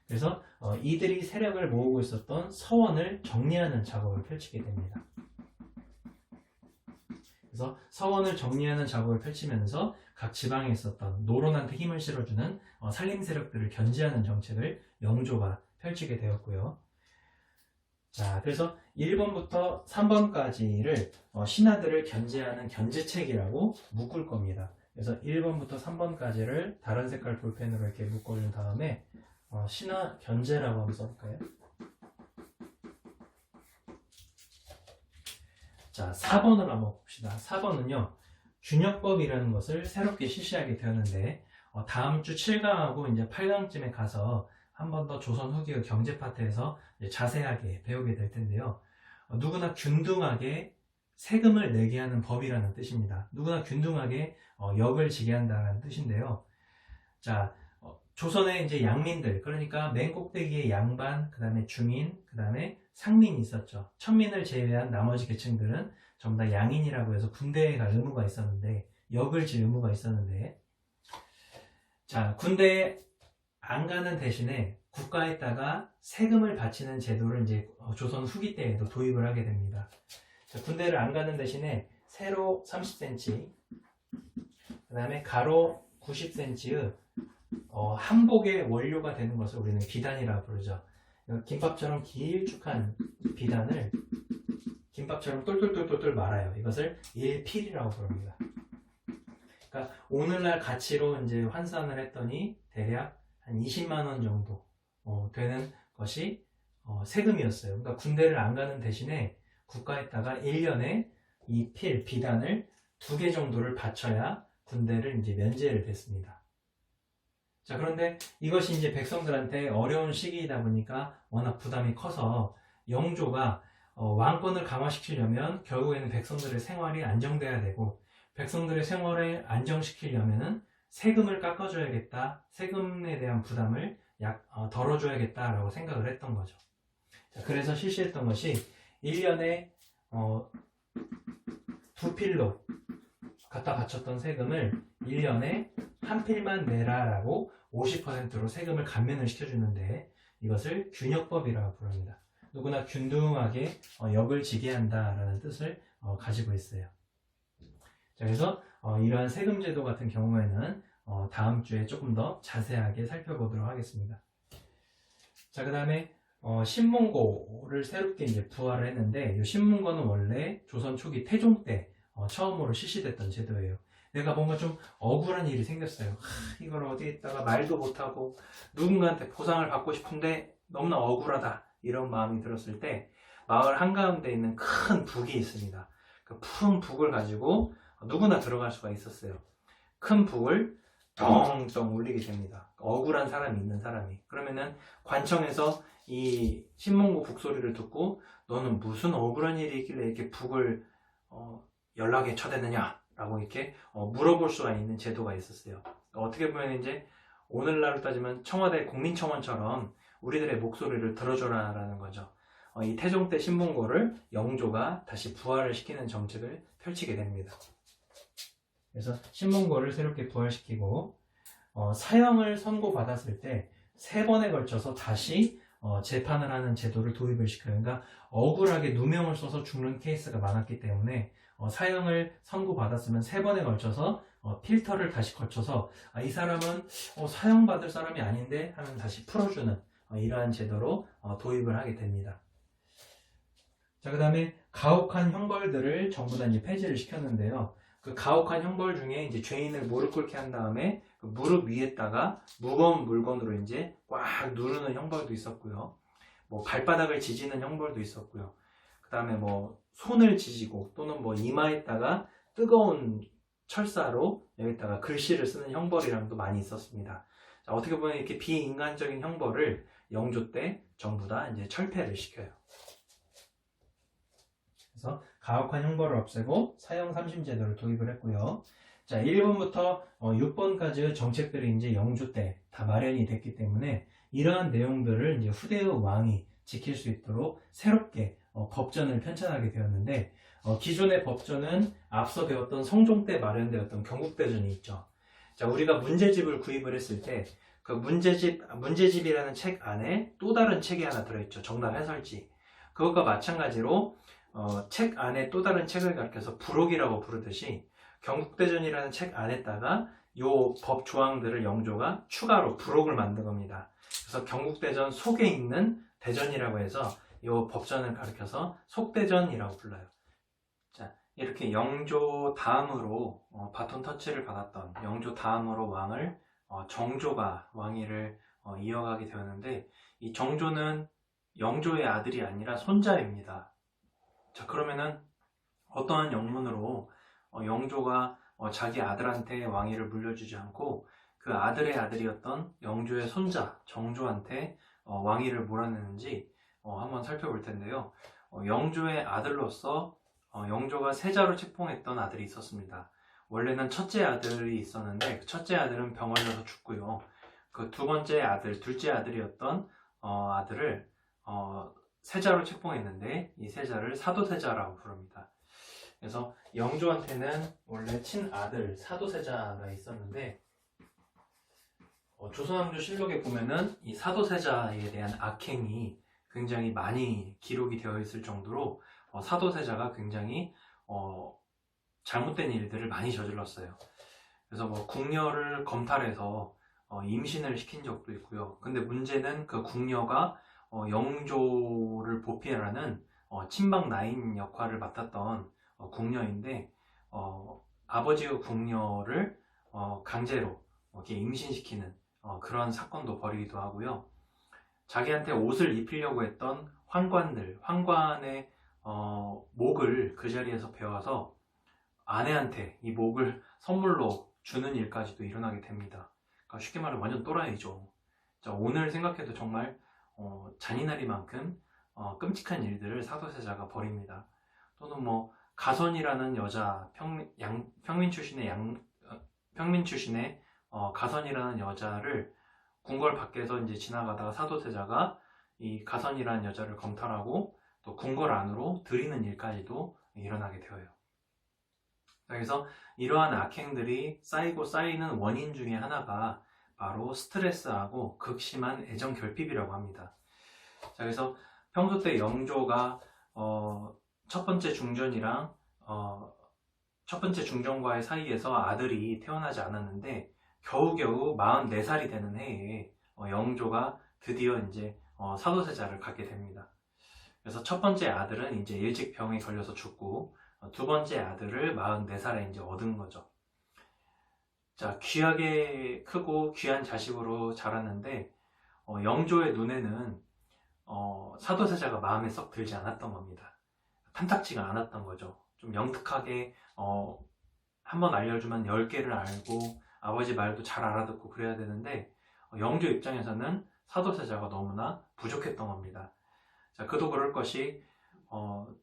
그래서 이들이 세력을 모으고 있었던 서원을 정리하는 작업을 펼치게 됩니다. 그래서 서원을 정리하는 작업을 펼치면서 각 지방에 있었던 노론한테 힘을 실어주는 살림 세력들을 견제하는 정책을 영조가 펼치게 되었고요. 자, 그래서 1번부터 3번까지를 신하들을 견제하는 견제책이라고 묶을 겁니다. 그래서 1번부터 3번까지를 다른 색깔 볼펜으로 이렇게 묶어준 다음에 신하 견제라고 한번 써볼까요? 자, 4번을 한번 봅시다. 4번은요, 균역법이라는 것을 새롭게 실시하게 되었는데, 다음 주 7강하고 이제 8강쯤에 가서 한 번 더 조선 후기의 경제 파트에서 자세하게 배우게 될 텐데요. 누구나 균등하게 세금을 내게 하는 법이라는 뜻입니다. 누구나 균등하게 역을 지게 한다는 뜻인데요. 자, 조선의 이제 양민들, 그러니까 맨 꼭대기에 양반, 그 다음에 중인, 그 다음에 상민이 있었죠. 천민을 제외한 나머지 계층들은 전부 다 양인이라고 해서 군대에 갈 의무가 있었는데, 역을 질 의무가 있었는데, 자, 군대에 안 가는 대신에 국가에다가 세금을 바치는 제도를 이제 조선 후기 때에도 도입을 하게 됩니다. 자, 군대를 안 가는 대신에 세로 30cm, 그 다음에 가로 90cm의 한복의 원료가 되는 것을 우리는 비단이라고 부르죠. 김밥처럼 길쭉한 비단을 김밥처럼 똘똘똘똘 말아요. 이것을 일필이라고 부릅니다. 그러니까 오늘날 가치로 이제 환산을 했더니 대략 한 20만 원 정도 되는 것이 세금이었어요. 그러니까 군대를 안 가는 대신에 국가에다가 1년에 이 비단을 2개 정도를 바쳐야 군대를 이제 면제를 됐습니다. 자, 그런데 이것이 이제 백성들한테 어려운 시기이다 보니까 워낙 부담이 커서 영조가 왕권을 강화시키려면 결국에는 백성들의 생활이 안정돼야 되고, 백성들의 생활을 안정시키려면은 세금을 깎아줘야겠다, 세금에 대한 부담을 덜어줘야겠다라고 생각을 했던 거죠. 자, 그래서 실시했던 것이 1년에 2필로 갖다 바쳤던 세금을 1년에 한 필만 내라라고 50%로 세금을 감면을 시켜주는데, 이것을 균역법이라고 부릅니다. 누구나 균등하게 역을 지게 한다라는 뜻을 가지고 있어요. 자, 그래서 이러한 세금 제도 같은 경우에는 다음 주에 조금 더 자세하게 살펴보도록 하겠습니다. 자, 그 다음에 신문고를 새롭게 이제 부활을 했는데, 이 신문고는 원래 조선 초기 태종 때 처음으로 실시됐던 제도예요. 내가 뭔가 좀 억울한 일이 생겼어요. 이걸 어디에다가 말도 못하고 누군가한테 보상을 받고 싶은데 너무나 억울하다, 이런 마음이 들었을 때 마을 한가운데 있는 큰 북이 있습니다. 그 푸른 북을 가지고 누구나 들어갈 수가 있었어요. 큰 북을 덩덩 울리게 됩니다. 억울한 사람이 있는 사람이. 그러면은 관청에서 이 신문고 북소리를 듣고 너는 무슨 억울한 일이 있길래 이렇게 북을 연락에 쳐댔느냐 라고 이렇게 물어볼 수가 있는 제도가 있었어요. 어떻게 보면 이제 오늘날로 따지면 청와대 국민청원처럼 우리들의 목소리를 들어줘라 라는 거죠. 이 태종 때 신문고를 영조가 다시 부활을 시키는 정책을 펼치게 됩니다. 그래서 신문고를 새롭게 부활시키고 사형을 선고받았을 때 3번에 걸쳐서 다시 재판을 하는 제도를 도입을 시켜요. 그러니까 억울하게 누명을 써서 죽는 케이스가 많았기 때문에 사형을 선고받았으면 3번에 걸쳐서 필터를 다시 거쳐서 이 사람은 사형받을 사람이 아닌데 하면 다시 풀어주는 이러한 제도로 도입을 하게 됩니다. 자, 그 다음에 가혹한 형벌들을 전부 다 이제 폐지를 시켰는데요. 그 가혹한 형벌 중에 이제 죄인을 무릎 꿇게 한 다음에 그 무릎 위에다가 무거운 물건으로 이제 꽉 누르는 형벌도 있었고요. 뭐 발바닥을 지지는 형벌도 있었고요. 그 다음에 뭐 손을 지지고 또는 뭐 이마에다가 뜨거운 철사로 여기다가 글씨를 쓰는 형벌이랑도 많이 있었습니다. 자, 어떻게 보면 이렇게 비인간적인 형벌을 영조 때 전부 다 이제 철폐를 시켜요. 그래서 가혹한 형벌을 없애고 사형 삼심 제도를 도입을 했고요. 자, 1번부터 6번까지의 정책들이 이제 영조 때 다 마련이 됐기 때문에 이러한 내용들을 이제 후대의 왕이 지킬 수 있도록 새롭게 법전을 편찬하게 되었는데, 기존의 법전은 앞서 배웠던 성종 때 마련되었던 경국대전이 있죠. 자, 우리가 문제집을 구입을 했을 때 그 문제집이라는 책 안에 또 다른 책이 하나 들어있죠. 정답 해설지. 그것과 마찬가지로 책 안에 또 다른 책을 가르쳐서 부록이라고 부르듯이 경국대전이라는 책 안에다가 요 법 조항들을 영조가 추가로 부록을 만든 겁니다. 그래서 경국대전 속에 있는 대전이라고 해서 요 법전을 가르쳐서 속대전이라고 불러요. 자, 이렇게 영조 다음으로 바톤 터치를 받았던 영조 다음으로 왕을 정조가 왕위를 이어가게 되었는데, 이 정조는 영조의 아들이 아니라 손자입니다. 자, 그러면은 어떠한 영문으로 영조가 자기 아들한테 왕위를 물려주지 않고 그 아들의 아들이었던 영조의 손자 정조한테 왕위를 몰아내는지 한번 살펴볼 텐데요. 영조의 아들로서 영조가 세자로 책봉했던 아들이 있었습니다. 원래는 첫째 아들이 있었는데 그 첫째 아들은 병 걸려서 죽고요. 그 두 번째 아들, 둘째 아들이었던 아들을 세자로 책봉했는데 이 세자를 사도세자라고 부릅니다. 그래서 영조한테는 원래 친아들 사도세자가 있었는데 조선왕조실록에 보면은 이 사도세자에 대한 악행이 굉장히 많이 기록이 되어 있을 정도로 사도세자가 굉장히 잘못된 일들을 많이 저질렀어요. 그래서 뭐 궁녀를 검탈해서 임신을 시킨 적도 있고요. 근데 문제는 그 궁녀가 영조를 보필하는 친박 나인 역할을 맡았던 궁녀인데 아버지의 궁녀를 강제로 이렇게 임신시키는 그런 사건도 벌이기도 하고요. 자기한테 옷을 입히려고 했던 환관의 목을 그 자리에서 베어서 아내한테 이 목을 선물로 주는 일까지도 일어나게 됩니다. 그러니까 쉽게 말하면 완전 또라이죠. 자, 오늘 생각해도 정말 잔인하리만큼 끔찍한 일들을 사도세자가 벌입니다. 또는 뭐 가선이라는 여자, 평민 출신의 가선이라는 여자를 궁궐 밖에서 이제 지나가다가 사도세자가 이 가선이라는 여자를 검탈하고 또 궁궐 안으로 들이는 일까지도 일어나게 되어요. 그래서 이러한 악행들이 쌓이고 쌓이는 원인 중에 하나가 바로 스트레스하고 극심한 애정 결핍이라고 합니다. 자, 그래서 평소 때 영조가 첫 번째 중전과의 사이에서 아들이 태어나지 않았는데 겨우겨우 44살이 되는 해에 영조가 드디어 이제 사도세자를 갖게 됩니다. 그래서 첫 번째 아들은 이제 일찍 병에 걸려서 죽고 두 번째 아들을 44살에 이제 얻은 거죠. 자, 귀하게 크고 귀한 자식으로 자랐는데 영조의 눈에는 사도세자가 마음에 썩 들지 않았던 겁니다. 탐탁지가 않았던 거죠. 좀 영특하게 한번 알려주면 10개를 알고 아버지 말도 잘 알아듣고 그래야 되는데 영조 입장에서는 사도세자가 너무나 부족했던 겁니다. 자, 그도 그럴 것이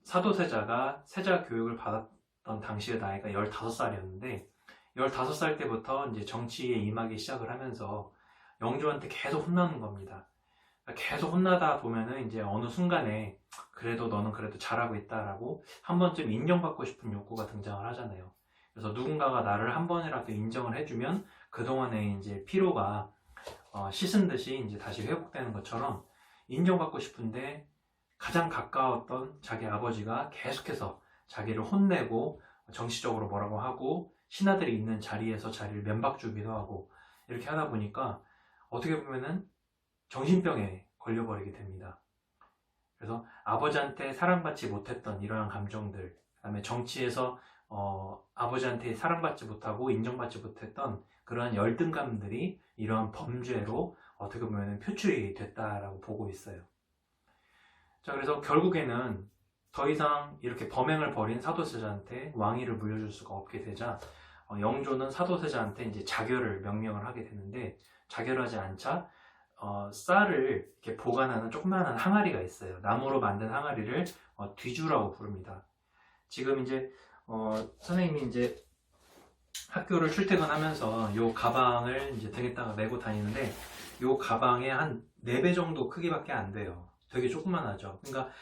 사도세자가 세자 교육을 받았던 당시의 나이가 15살이었는데 15살 때부터 이제 정치에 임하기 시작을 하면서 영조한테 계속 혼나는 겁니다. 계속 혼나다 보면은 이제 어느 순간에 그래도 너는 그래도 잘하고 있다라고 한 번쯤 인정받고 싶은 욕구가 등장을 하잖아요. 그래서 누군가가 나를 한 번이라도 인정을 해주면 그동안의 이제 피로가 씻은 듯이 이제 다시 회복되는 것처럼 인정받고 싶은데 가장 가까웠던 자기 아버지가 계속해서 자기를 혼내고 정치적으로 뭐라고 하고 신하들이 있는 자리에서 자리를 면박 주기도 하고 이렇게 하다 보니까 어떻게 보면은 정신병에 걸려버리게 됩니다. 그래서 아버지한테 사랑받지 못했던 이러한 감정들, 그 다음에 정치에서 아버지한테 사랑받지 못하고 인정받지 못했던 그러한 열등감들이 이러한 범죄로 어떻게 보면 표출이 됐다라고 보고 있어요. 자, 그래서 결국에는 더 이상 이렇게 범행을 벌인 사도세자한테 왕위를 물려줄 수가 없게 되자 영조는 사도세자한테 이제 자결을 명령을 하게 되는데 자결하지 않자 쌀을 이렇게 보관하는 조그마한 항아리가 있어요. 나무로 만든 항아리를 뒤주라고 부릅니다. 지금 이제 선생님이 이제 학교를 출퇴근하면서 요 가방을 이제 등에다가 메고 다니는데 요 가방에 한 4배 정도 크기밖에 안 돼요. 되게 조그만하죠. 그러니까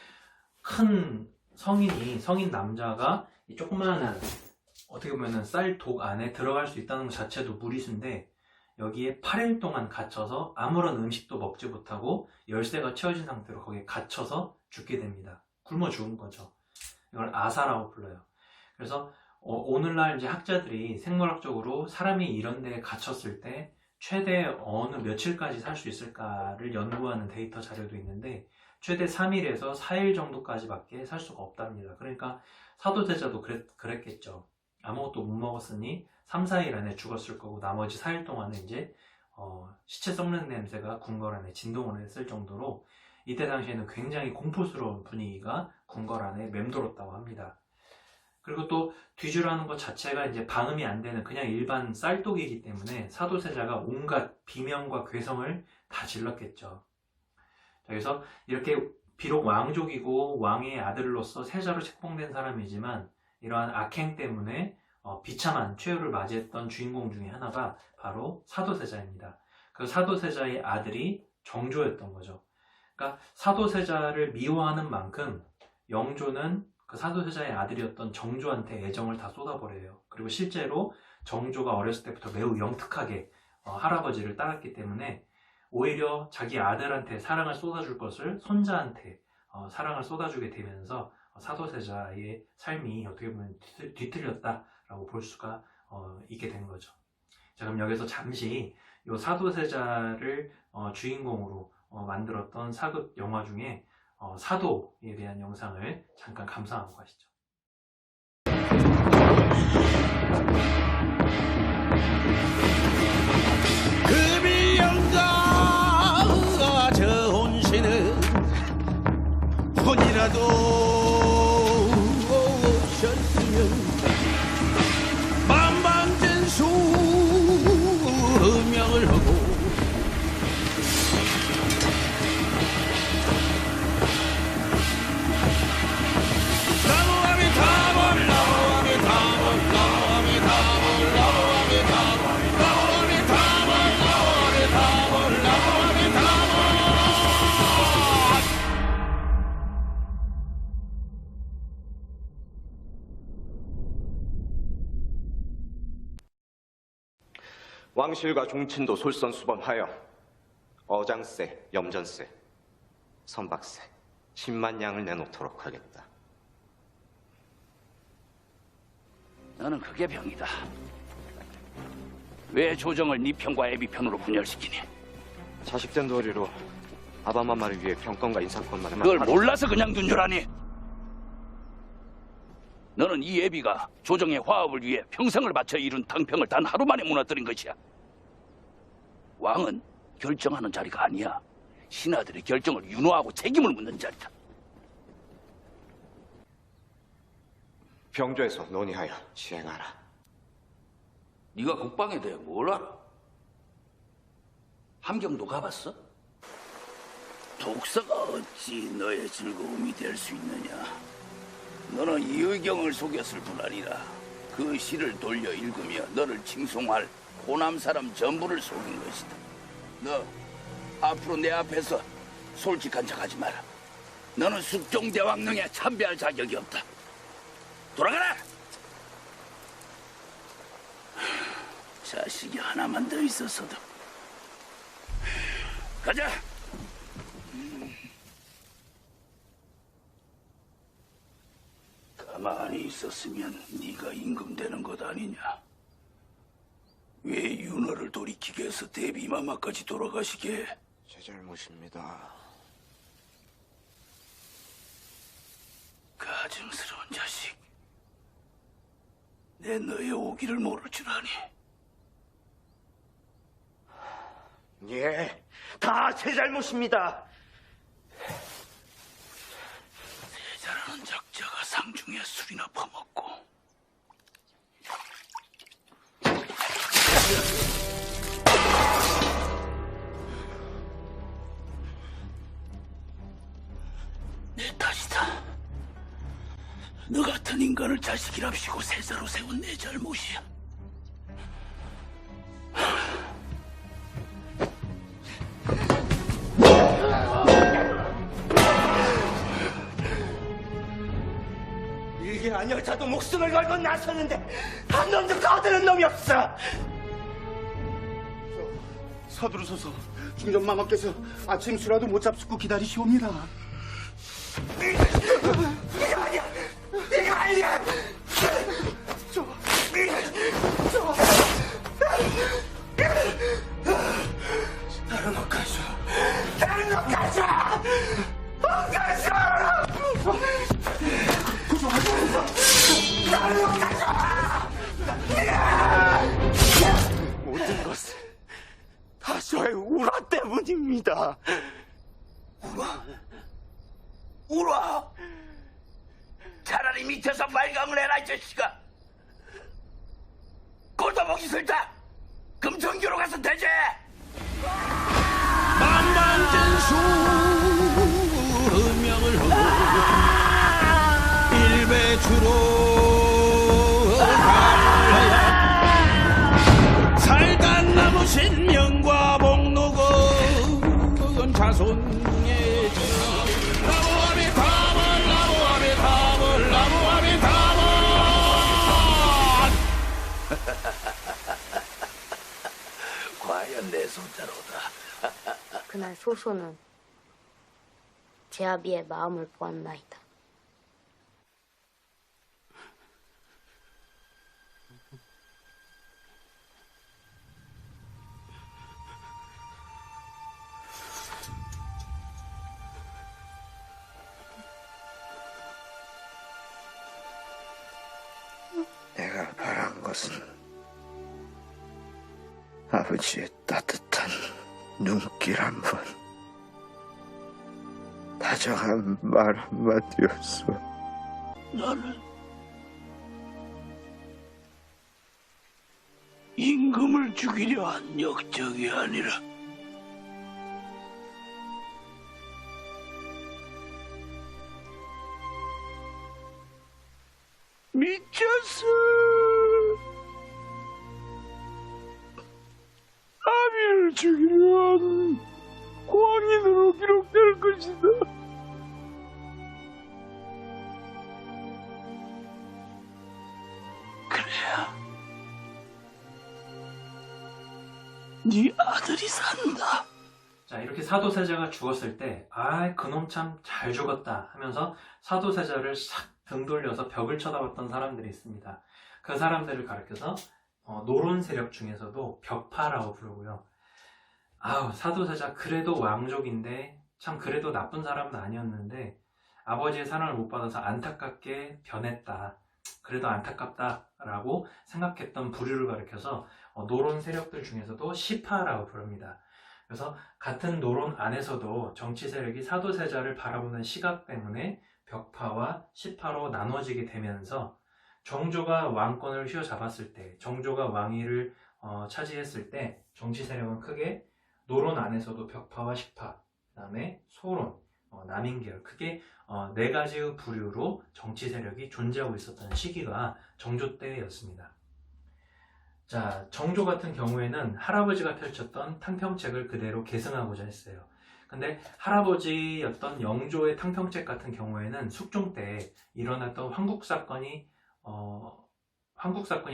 큰 성인 남자가 이 조그만한 어떻게 보면은 쌀독 안에 들어갈 수 있다는 것 자체도 무리수인데 여기에 8일 동안 갇혀서 아무런 음식도 먹지 못하고 열쇠가 채워진 상태로 거기에 갇혀서 죽게 됩니다. 굶어 죽은 거죠. 이걸 아사라고 불러요. 그래서 오늘날 이제 학자들이 생물학적으로 사람이 이런 데에 갇혔을 때 최대 어느 며칠까지 살 수 있을까를 연구하는 데이터 자료도 있는데 최대 3일에서 4일 정도까지밖에 살 수가 없답니다. 그러니까 사도세자도 그랬겠죠. 아무것도 못 먹었으니 3, 4일 안에 죽었을 거고 나머지 4일 동안은 이제 시체 썩는 냄새가 궁궐 안에 진동을 했을 정도로 이때 당시에는 굉장히 공포스러운 분위기가 궁궐 안에 맴돌았다고 합니다. 그리고 또 뒤주라는 것 자체가 이제 방음이 안 되는 그냥 일반 쌀독이기 때문에 사도세자가 온갖 비명과 괴성을 다 질렀겠죠. 그래서 이렇게 비록 왕족이고 왕의 아들로서 세자로 책봉된 사람이지만 이러한 악행 때문에 비참한 최후를 맞이했던 주인공 중에 하나가 바로 사도세자입니다. 그 사도세자의 아들이 정조였던 거죠. 그러니까 사도세자를 미워하는 만큼 영조는 그 사도세자의 아들이었던 정조한테 애정을 다 쏟아버려요. 그리고 실제로 정조가 어렸을 때부터 매우 영특하게 할아버지를 따랐기 때문에 오히려 자기 아들한테 사랑을 쏟아줄 것을 손자한테 사랑을 쏟아주게 되면서 사도세자의 삶이 어떻게 보면 뒤틀렸다라고 볼 수가 있게 된 거죠. 자, 그럼 여기서 잠시 이 사도세자를 주인공으로 만들었던 사극 영화 중에 사도에 대한 영상을 잠깐 감상하고 가시죠. 금일영가 저 혼신은 손이라도 오셨으면 만방전수 음명을 하고 왕실과 종친도 솔선수범하여 어장세, 염전세, 선박세 10만 양을 내놓도록 하겠다. 너는 그게 병이다. 왜 조정을 네 편과 애비 편으로 분열시키니? 자식된 도리로 아바마마를 위해 병권과 인사권만을 그걸 몰라서 그냥 둔 줄 아니? 너는 이 애비가 조정의 화합을 위해 평생을 바쳐 이룬 탕평을 단 하루 만에 무너뜨린 것이야. 왕은 결정하는 자리가 아니야. 신하들의 결정을 윤호하고 책임을 묻는 자리다. 병조에서 논의하여 시행하라. 네가 국방에 대해 뭘 알아? 함경도 가봤어? 독서가 어찌 너의 즐거움이 될 수 있느냐? 너는 이의경을 속였을 뿐 아니라 그 시를 돌려 읽으며 너를 칭송할 호남 사람 전부를 속인 것이다. 너 앞으로 내 앞에서 솔직한 척하지 마라. 너는 숙종대왕릉에 참배할 자격이 없다. 돌아가라! 자식이 하나만 더 있었어도. 가자! 가만히 있었으면 네가 임금되는 것 아니냐? 왜 윤호를 돌이키게 해서 대비마마까지 돌아가시게? 제 잘못입니다. 가증스러운 자식. 내 너의 오기를 모를 줄 아니? 예, 다 제 잘못입니다. 세자라는 작자가 상중에 술이나 퍼먹고 내 탓이다. 너 같은 인간을 자식이랍시고 세자로 세운 내 잘못이야. 일개 한 여자도 목숨을 걸고 나섰는데 한 놈도 거드는 놈이 없어. 서두르소서. 중전마마께서 아침 수라도 못 잡수고 기다리시옵니다. 이거 아니야! 이거 아니야! 다른 것 가져! 다른 것 가져! 가져! 다른 것 가져! 모든 것은 다 저의 우라 때문입니다. 울어? 울어? 차라리 밑에서 발광을 해라, 이 자식아. 꼴도보기 싫다. 금천교로 가서 대제. 만방전수 음명을 하고 일배주로 갈라야 살단 남으신 명과 복록은 자손의 나무함이 답을 나무함이 답을 나무함이 답을 과연 소자로다. 그날 소소는 제아비의 마음을 보았나이다. 내가 바란 것은 아버지의 따뜻한 눈길 한 번, 다정한 말 한마디였어. 나는 임금을 죽이려 한 역적이 아니라 미쳤어. 아비를 죽이려 한 광인으로 기록될 것이다. 그래야 네 아들이 산다. 자, 이렇게 사도세자가 죽었을 때, 아, 그놈 참 잘 죽었다 하면서 사도세자를 싹 등 돌려서 벽을 쳐다봤던 사람들이 있습니다. 그 사람들을 가리켜서 노론 세력 중에서도 벽파라고 부르고요. 아우, 사도세자 그래도 왕족인데 참 그래도 나쁜 사람은 아니었는데 아버지의 사랑을 못 받아서 안타깝게 변했다. 그래도 안타깝다라고 생각했던 부류를 가리켜서 노론 세력들 중에서도 시파라고 부릅니다. 그래서 같은 노론 안에서도 정치 세력이 사도세자를 바라보는 시각 때문에 벽파와 시파로 나눠지게 되면서 정조가 왕권을 휘어잡았을 때, 정조가 왕위를 차지했을 때 정치 세력은 크게 노론 안에서도 벽파와 시파, 그 다음에 소론, 남인계열, 크게 네 가지의 부류로 정치 세력이 존재하고 있었던 시기가 정조 때였습니다. 자, 정조 같은 경우에는 할아버지가 펼쳤던 탕평책을 그대로 계승하고자 했어요. 근데 할아버지였던 영조의 탕평책 같은 경우에는 숙종 때 일어났던 황국사건이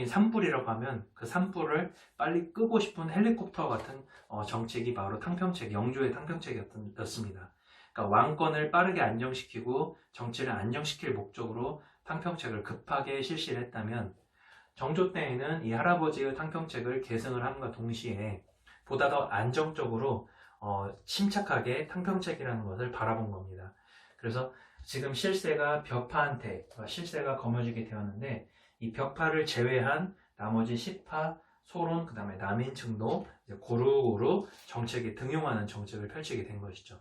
산불이라고 하면 그 산불을 빨리 끄고 싶은 헬리콥터 같은 정책이 바로 탕평책, 영조의 탕평책이었습니다. 그러니까 왕권을 빠르게 안정시키고 정치를 안정시킬 목적으로 탕평책을 급하게 실시를 했다면 정조 때에는 이 할아버지의 탕평책을 계승을 함과 동시에 보다 더 안정적으로 침착하게 탕평책이라는 것을 바라본 겁니다. 그래서 지금 실세가 벽파한테 실세가 거머쥐게 되었는데 이 벽파를 제외한 나머지 시파, 소론, 그 다음에 남인층도 이제 고루고루 정책에 등용하는 정책을 펼치게 된 것이죠.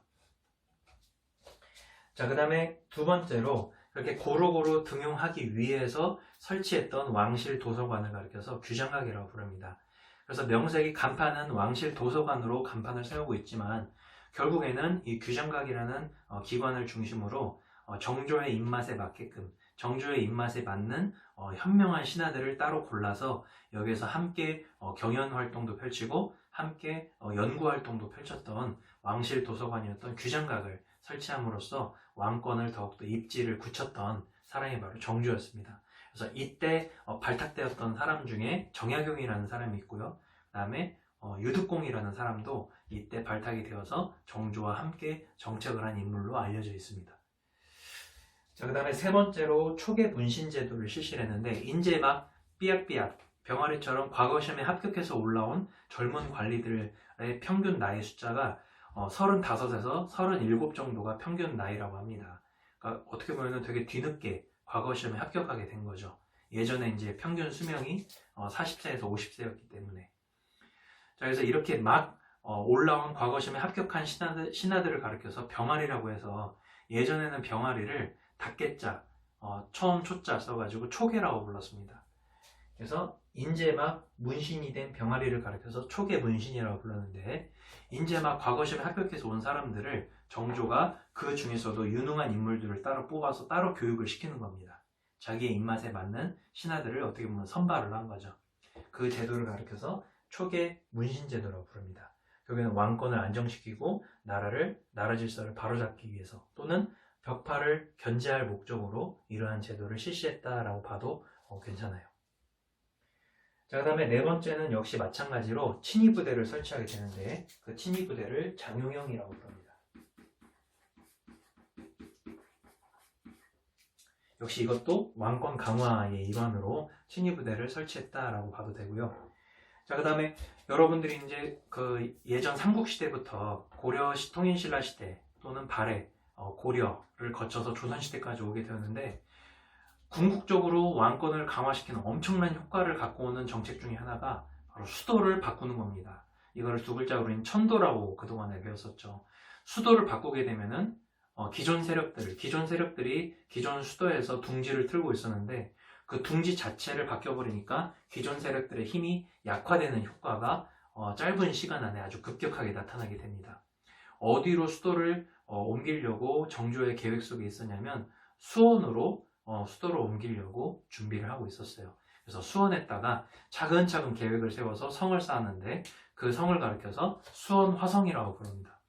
자, 그 다음에 두 번째로 그렇게 고루고루 등용하기 위해서 설치했던 왕실 도서관을 가리켜서 규장각이라고 부릅니다. 그래서 명색이 간판은 왕실 도서관으로 간판을 세우고 있지만 결국에는 이 규장각이라는 기관을 중심으로 정조의 입맛에 맞게끔, 정조의 입맛에 맞는 현명한 신하들을 따로 골라서 여기에서 함께 경연 활동도 펼치고 함께 연구 활동도 펼쳤던 왕실 도서관이었던 규장각을 설치함으로써 왕권을 더욱더 입지를 굳혔던 사람이 바로 정조였습니다. 그래서 이때 발탁되었던 사람 중에 정약용이라는 사람이 있고요. 그 다음에 유득공이라는 사람도 이때 발탁이 되어서 정조와 함께 정책을 한 인물로 알려져 있습니다. 자, 그 다음에 세 번째로 초계 문신 제도를 실시를 했는데 이제 막 삐약삐약 병아리처럼 과거 시험에 합격해서 올라온 젊은 관리들의 평균 나이 숫자가 35에서 37 정도가 평균 나이라고 합니다. 그러니까 어떻게 보면 되게 뒤늦게 과거 시험에 합격하게 된 거죠. 예전에 이제 평균 수명이 40세에서 50세였기 때문에. 자, 그래서 이렇게 막 올라온 과거 시험에 합격한 신하들을 가리켜서 병아리라고 해서 예전에는 병아리를 닭개자, 처음 초자 써가지고 초계라고 불렀습니다. 그래서 인제 막 문신이 된 병아리를 가리켜서 초계 문신이라고 불렀는데 인제 막 과거 시험에 합격해서 온 사람들을 정조가 그 중에서도 유능한 인물들을 따로 뽑아서 따로 교육을 시키는 겁니다. 자기의 입맛에 맞는 신하들을 어떻게 보면 선발을 한 거죠. 그 제도를 가리켜서 초계 문신 제도라고 부릅니다. 결국에는 왕권을 안정시키고 나라 질서를 바로잡기 위해서 또는 벽파를 견제할 목적으로 이러한 제도를 실시했다라고 봐도 괜찮아요. 자, 그 다음에 네 번째는 역시 마찬가지로 친위부대를 설치하게 되는데 그 친위부대를 장용형이라고 부릅니다. 역시 이것도 왕권 강화의 일환으로 친위부대를 설치했다라고 봐도 되고요. 자, 그 다음에 여러분들이 이제 그 예전 삼국시대부터 고려 통인신라 시대 또는 발해, 고려를 거쳐서 조선시대까지 오게 되었는데 궁극적으로 왕권을 강화시키는 엄청난 효과를 갖고 오는 정책 중에 하나가 바로 수도를 바꾸는 겁니다. 이거를 두 글자로 우리는 천도라고 그동안에 배웠었죠. 수도를 바꾸게 되면은 기존 세력들이 기존 수도에서 둥지를 틀고 있었는데 그 둥지 자체를 바뀌어버리니까 기존 세력들의 힘이 약화되는 효과가 짧은 시간 안에 아주 급격하게 나타나게 됩니다. 어디로 수도를 옮기려고 정조의 계획 속에 있었냐면 수원으로 수도를 옮기려고 준비를 하고 있었어요. 그래서 수원에다가 차근차근 계획을 세워서 성을 쌓았는데 그 성을 가리켜서 수원화성이라고 부릅니다.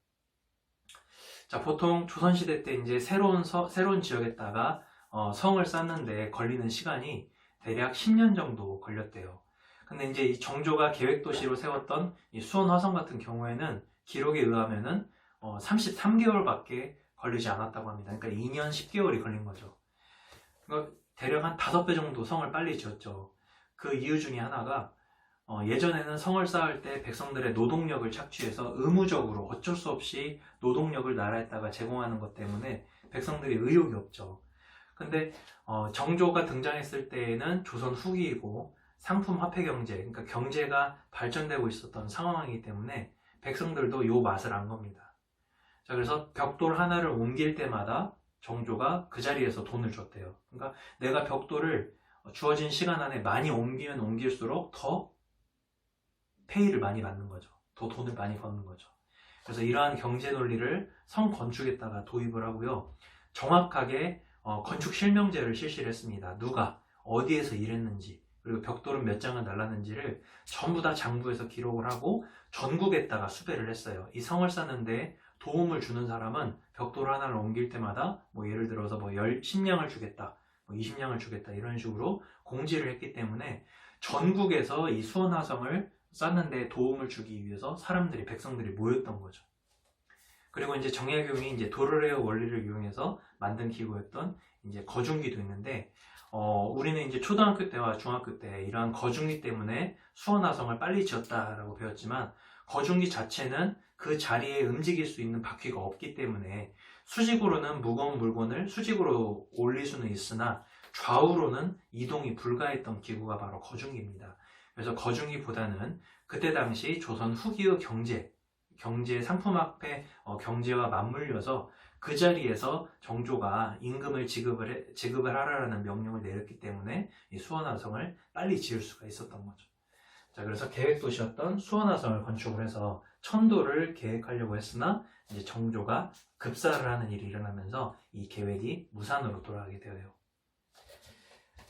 자, 보통 조선시대 때 이제 새로운 지역에다가 성을 쌓는데 걸리는 시간이 대략 10년 정도 걸렸대요. 근데 이제 이 정조가 계획도시로 세웠던 이 수원화성 같은 경우에는 기록에 의하면은 33개월밖에 걸리지 않았다고 합니다. 그러니까 2년 10개월이 걸린 거죠. 그러니까 대략 한 5배 정도 성을 빨리 지었죠. 그 이유 중에 하나가 예전에는 성을 쌓을 때 백성들의 노동력을 착취해서 의무적으로 어쩔 수 없이 노동력을 나라에다가 제공하는 것 때문에 백성들이 의욕이 없죠. 근데 정조가 등장했을 때에는 조선 후기이고 상품 화폐 경제, 그러니까 경제가 발전되고 있었던 상황이기 때문에 백성들도 요 맛을 안 겁니다. 자, 그래서 벽돌 하나를 옮길 때마다 정조가 그 자리에서 돈을 줬대요. 그러니까 내가 벽돌을 주어진 시간 안에 많이 옮기면 옮길수록 더 페이를 많이 받는 거죠. 더 돈을 많이 버는 거죠. 그래서 이러한 경제 논리를 성 건축에다가 도입을 하고요. 정확하게 건축 실명제를 실시를 했습니다. 누가 어디에서 일했는지 그리고 벽돌은 몇 장을 날랐는지를 전부 다 장부에서 기록을 하고 전국에다가 수배를 했어요. 이 성을 쌓는데 도움을 주는 사람은 벽돌 하나를 옮길 때마다 뭐 예를 들어서 뭐 10냥을 주겠다, 뭐 20냥을 주겠다 이런 식으로 공지를 했기 때문에 전국에서 이 수원화성을 쌓는데 도움을 주기 위해서 백성들이 모였던 거죠. 그리고 이제 정약용이 이제 도르레오 원리를 이용해서 만든 기구였던 이제 거중기도 있는데 우리는 이제 초등학교 때와 중학교 때 이러한 거중기 때문에 수원화성을 빨리 지었다라고 배웠지만 거중기 자체는 그 자리에 움직일 수 있는 바퀴가 없기 때문에 수직으로는 무거운 물건을 수직으로 올릴 수는 있으나 좌우로는 이동이 불가했던 기구가 바로 거중기입니다. 그래서 거중기보다는 그때 당시 조선 후기의 경제 상품화폐 경제와 맞물려서 그 자리에서 정조가 임금을 지급을 하라라는 명령을 내렸기 때문에 이 수원화성을 빨리 지을 수가 있었던 거죠. 자, 그래서 계획도시였던 수원화성을 건축을 해서 천도를 계획하려고 했으나 이제 정조가 급사를 하는 일이 일어나면서 이 계획이 무산으로 돌아가게 되어요.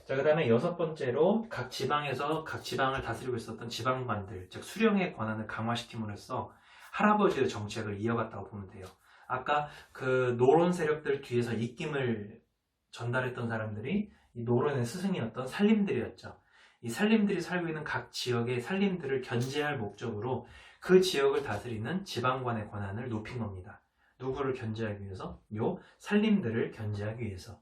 자, 그 다음에 6번째로 각 지방에서 각 지방을 다스리고 있었던 지방관들, 즉 수령의 권한을 강화시킴으로써 할아버지의 정책을 이어갔다고 보면 돼요. 아까 그 노론 세력들 뒤에서 입김을 전달했던 사람들이 이 노론의 스승이었던 살림들이었죠. 이 살림들이 살고 있는 각 지역의 살림들을 견제할 목적으로 그 지역을 다스리는 지방관의 권한을 높인 겁니다. 누구를 견제하기 위해서? 요 살림들을 견제하기 위해서.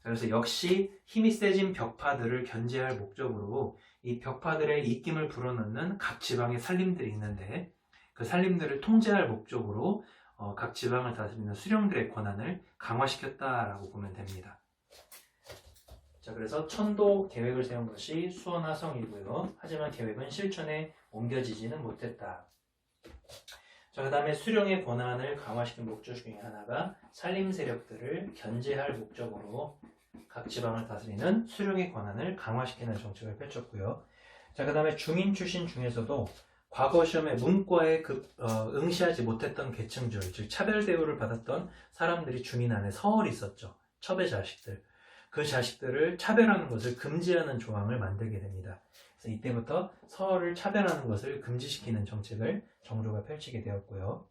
그래서 역시 힘이 세진 벽파들을 견제할 목적으로 이 벽파들의 입김을 불어넣는 각 지방의 살림들이 있는데 그 살림들을 통제할 목적으로 각 지방을 다스리는 수령들의 권한을 강화시켰다라고 보면 됩니다. 자, 그래서 천도 계획을 세운 것이 수원화성이고요. 하지만 계획은 실천에 옮겨지지는 못했다. 자, 그 다음에 수령의 권한을 강화시킨 목적 중에 하나가 살림 세력들을 견제할 목적으로 각 지방을 다스리는 수령의 권한을 강화시키는 정책을 펼쳤고요. 자, 그 다음에 중인 출신 중에서도 과거 시험에 문과에 응시하지 못했던 계층들, 즉 차별 대우를 받았던 사람들이 중인 안에 서얼이 있었죠. 첩의 자식들. 그 자식들을 차별하는 것을 금지하는 조항을 만들게 됩니다. 그래서 이때부터 서얼을 차별하는 것을 금지시키는 정책을 정조가 펼치게 되었고요.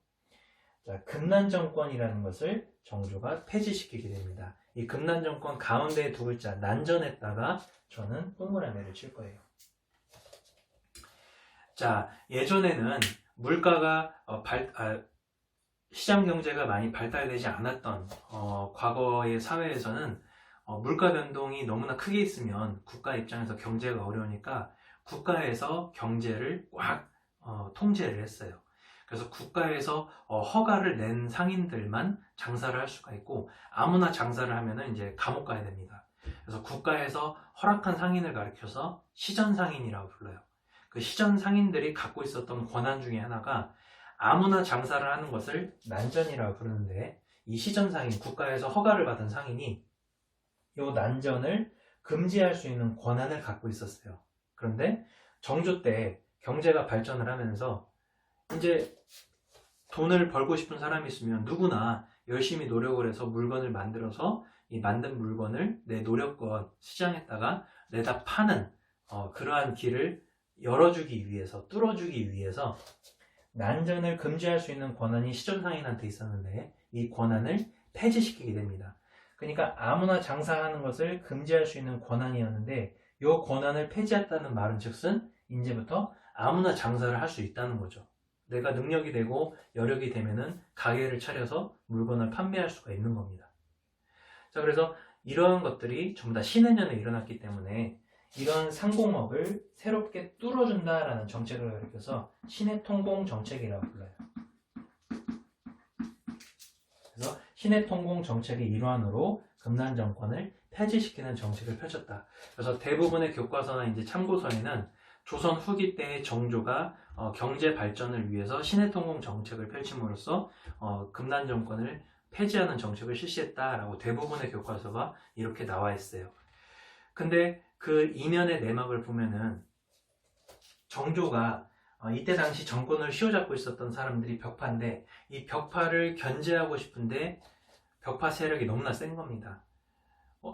자, 금난정권이라는 것을 정조가 폐지시키게 됩니다. 이 금난정권 가운데 두 글자 난전에다가 저는 동그라미를 칠 거예요. 자, 예전에는 물가가 시장 경제가 많이 발달되지 않았던 과거의 사회에서는 물가 변동이 너무나 크게 있으면 국가 입장에서 경제가 어려우니까 국가에서 경제를 꽉 통제를 했어요. 그래서 국가에서 허가를 낸 상인들만 장사를 할 수가 있고, 아무나 장사를 하면은 이제 감옥 가야 됩니다. 그래서 국가에서 허락한 상인을 가리켜서 시전상인이라고 불러요. 그 시전상인들이 갖고 있었던 권한 중에 하나가 아무나 장사를 하는 것을 난전이라고 부르는데, 이 시전상인, 국가에서 허가를 받은 상인이 이 난전을 금지할 수 있는 권한을 갖고 있었어요. 그런데 정조 때 경제가 발전을 하면서 이제 돈을 벌고 싶은 사람이 있으면 누구나 열심히 노력을 해서 물건을 만들어서 이 만든 물건을 내 노력껏 시장에다가 내다 파는 그러한 길을 열어주기 위해서, 뚫어주기 위해서 난전을 금지할 수 있는 권한이 시전상인한테 있었는데, 이 권한을 폐지시키게 됩니다. 그러니까 아무나 장사하는 것을 금지할 수 있는 권한이었는데, 이 권한을 폐지했다는 말은 즉슨 이제부터 아무나 장사를 할 수 있다는 거죠. 내가 능력이 되고 여력이 되면은 가게를 차려서 물건을 판매할 수가 있는 겁니다. 자, 그래서 이러한 것들이 전부 다 신해년에 일어났기 때문에 이런 상공업을 새롭게 뚫어준다라는 정책을 가리켜서 신해통공 정책이라고 불러요. 그래서 신해통공 정책의 일환으로 금난 정권을 폐지시키는 정책을 펼쳤다. 그래서 대부분의 교과서나 이제 참고서에는 조선 후기 때의 정조가 경제 발전을 위해서 신해통공 정책을 펼침으로써 금난 정권을 폐지하는 정책을 실시했다라고 대부분의 교과서가 이렇게 나와 있어요. 근데 그 이면의 내막을 보면은 정조가 이때 당시 정권을 휘어잡고 있었던 사람들이 벽파인데, 이 벽파를 견제하고 싶은데 벽파 세력이 너무나 센 겁니다.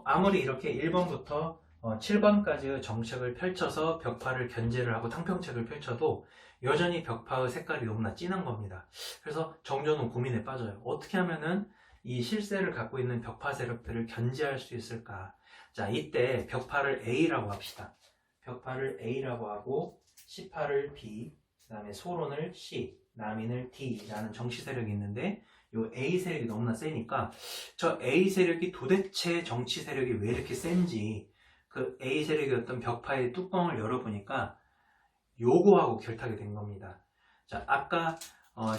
아무리 이렇게 1번부터 7번까지의 정책을 펼쳐서 벽파를 견제를 하고 탕평책을 펼쳐도 여전히 벽파의 색깔이 너무나 진한 겁니다. 그래서 정조는 고민에 빠져요. 어떻게 하면은 이 실세를 갖고 있는 벽파 세력들을 견제할 수 있을까? 자, 이때 벽파를 A라고 합시다. 벽파를 A라고 하고 시파를 B, 그 다음에 소론을 C, 남인을 D라는 정치 세력이 있는데, 요 A 세력이 너무나 세니까 저 A 세력이 도대체 정치 세력이 왜 이렇게 센지 그 A 세력이었던 벽파의 뚜껑을 열어보니까 요거하고 결탁이 된 겁니다. 자, 아까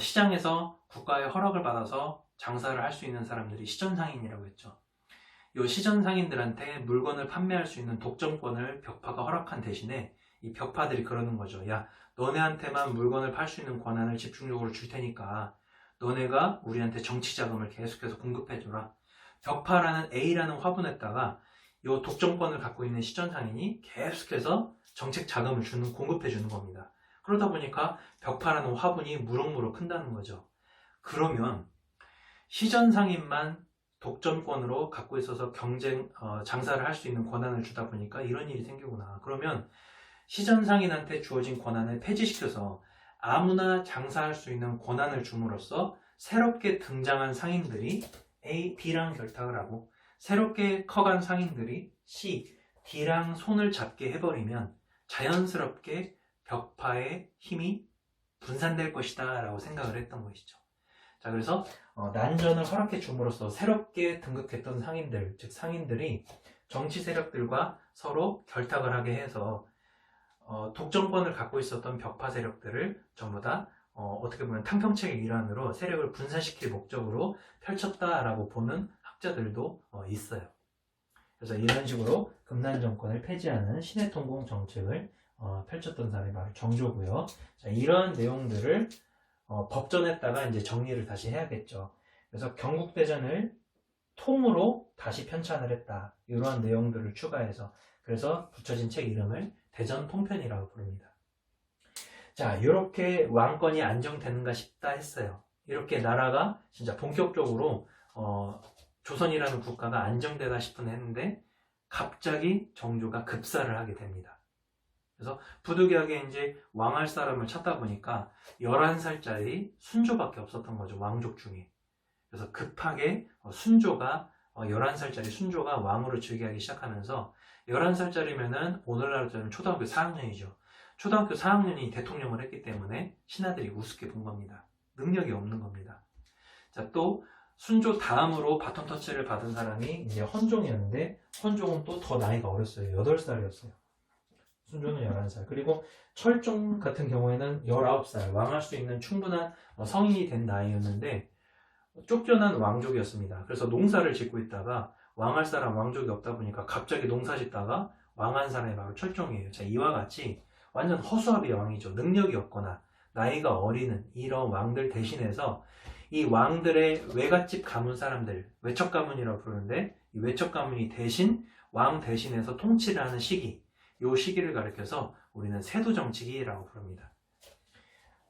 시장에서 국가의 허락을 받아서 장사를 할 수 있는 사람들이 시전상인이라고 했죠. 요 시전상인들한테 물건을 판매할 수 있는 독점권을 벽파가 허락한 대신에 이 벽파들이 그러는 거죠. 야, 너네한테만 물건을 팔 수 있는 권한을 집중적으로 줄 테니까 너네가 우리한테 정치 자금을 계속해서 공급해줘라. 벽파라는 A라는 화분에다가 요 독점권을 갖고 있는 시전상인이 계속해서 정책 자금을 공급해주는 겁니다. 그러다 보니까 벽파라는 화분이 무럭무럭 큰다는 거죠. 그러면 시전상인만 독점권으로 갖고 있어서 장사를 할 수 있는 권한을 주다 보니까 이런 일이 생기구나. 그러면 시전상인한테 주어진 권한을 폐지시켜서 아무나 장사할 수 있는 권한을 줌으로써 새롭게 등장한 상인들이 A, B랑 결탁을 하고 새롭게 커간 상인들이 C, D랑 손을 잡게 해버리면 자연스럽게 벽파의 힘이 분산될 것이다 라고 생각을 했던 것이죠. 자, 그래서 난전을 허락해 줌으로써 새롭게 등극했던 상인들, 즉 상인들이 정치 세력들과 서로 결탁을 하게 해서 독점권을 갖고 있었던 벽파 세력들을 전부 다 어떻게 보면 탕평책의 일환으로 세력을 분산시킬 목적으로 펼쳤다라고 보는 학자들도 있어요. 그래서 이런 식으로 금난 정권을 폐지하는 신해통공 정책을 펼쳤던 사람이 바로 정조고요. 자, 이런 내용들을 법전에다가 이제 정리를 다시 해야겠죠. 그래서 경국대전을 통으로 다시 편찬을 했다. 이러한 내용들을 추가해서, 그래서 붙여진 책 이름을 대전통편이라고 부릅니다. 자, 이렇게 왕권이 안정되는가 싶다 했어요. 이렇게 나라가 진짜 본격적으로 조선이라는 국가가 안정되다 싶은 했는데 갑자기 정조가 급사를 하게 됩니다. 그래서 부득이하게 이제 왕할 사람을 찾다 보니까 11살짜리 순조밖에 없었던 거죠, 왕족 중에. 그래서 급하게 순조가 11살짜리 순조가 왕으로 즉위하기 시작하면서 11살짜리면은 오늘날로 따지면 초등학교 4학년이죠. 초등학교 4학년이 대통령을 했기 때문에 신하들이 우습게 본 겁니다. 능력이 없는 겁니다. 자, 또 순조 다음으로 바톤 터치를 받은 사람이 이제 헌종이었는데, 헌종은 또 더 나이가 어렸어요. 8살이었어요. 순조는 11살. 그리고 철종 같은 경우에는 19살, 왕할 수 있는 충분한 성인이 된 나이였는데, 쫓겨난 왕족이었습니다. 그래서 농사를 짓고 있다가 왕할 사람 왕족이 없다 보니까 갑자기 농사 짓다가 왕한 사람이 바로 철종이에요. 자, 이와 같이 완전 허수아비 왕이죠. 능력이 없거나 나이가 어리는 이런 왕들 대신해서 이 왕들의 외갓집 가문 사람들, 외척 가문이라고 부르는데, 이 외척 가문이 대신 왕 대신해서 통치를 하는 시기, 이 시기를 가리켜서 우리는 세도 정치기라고 부릅니다.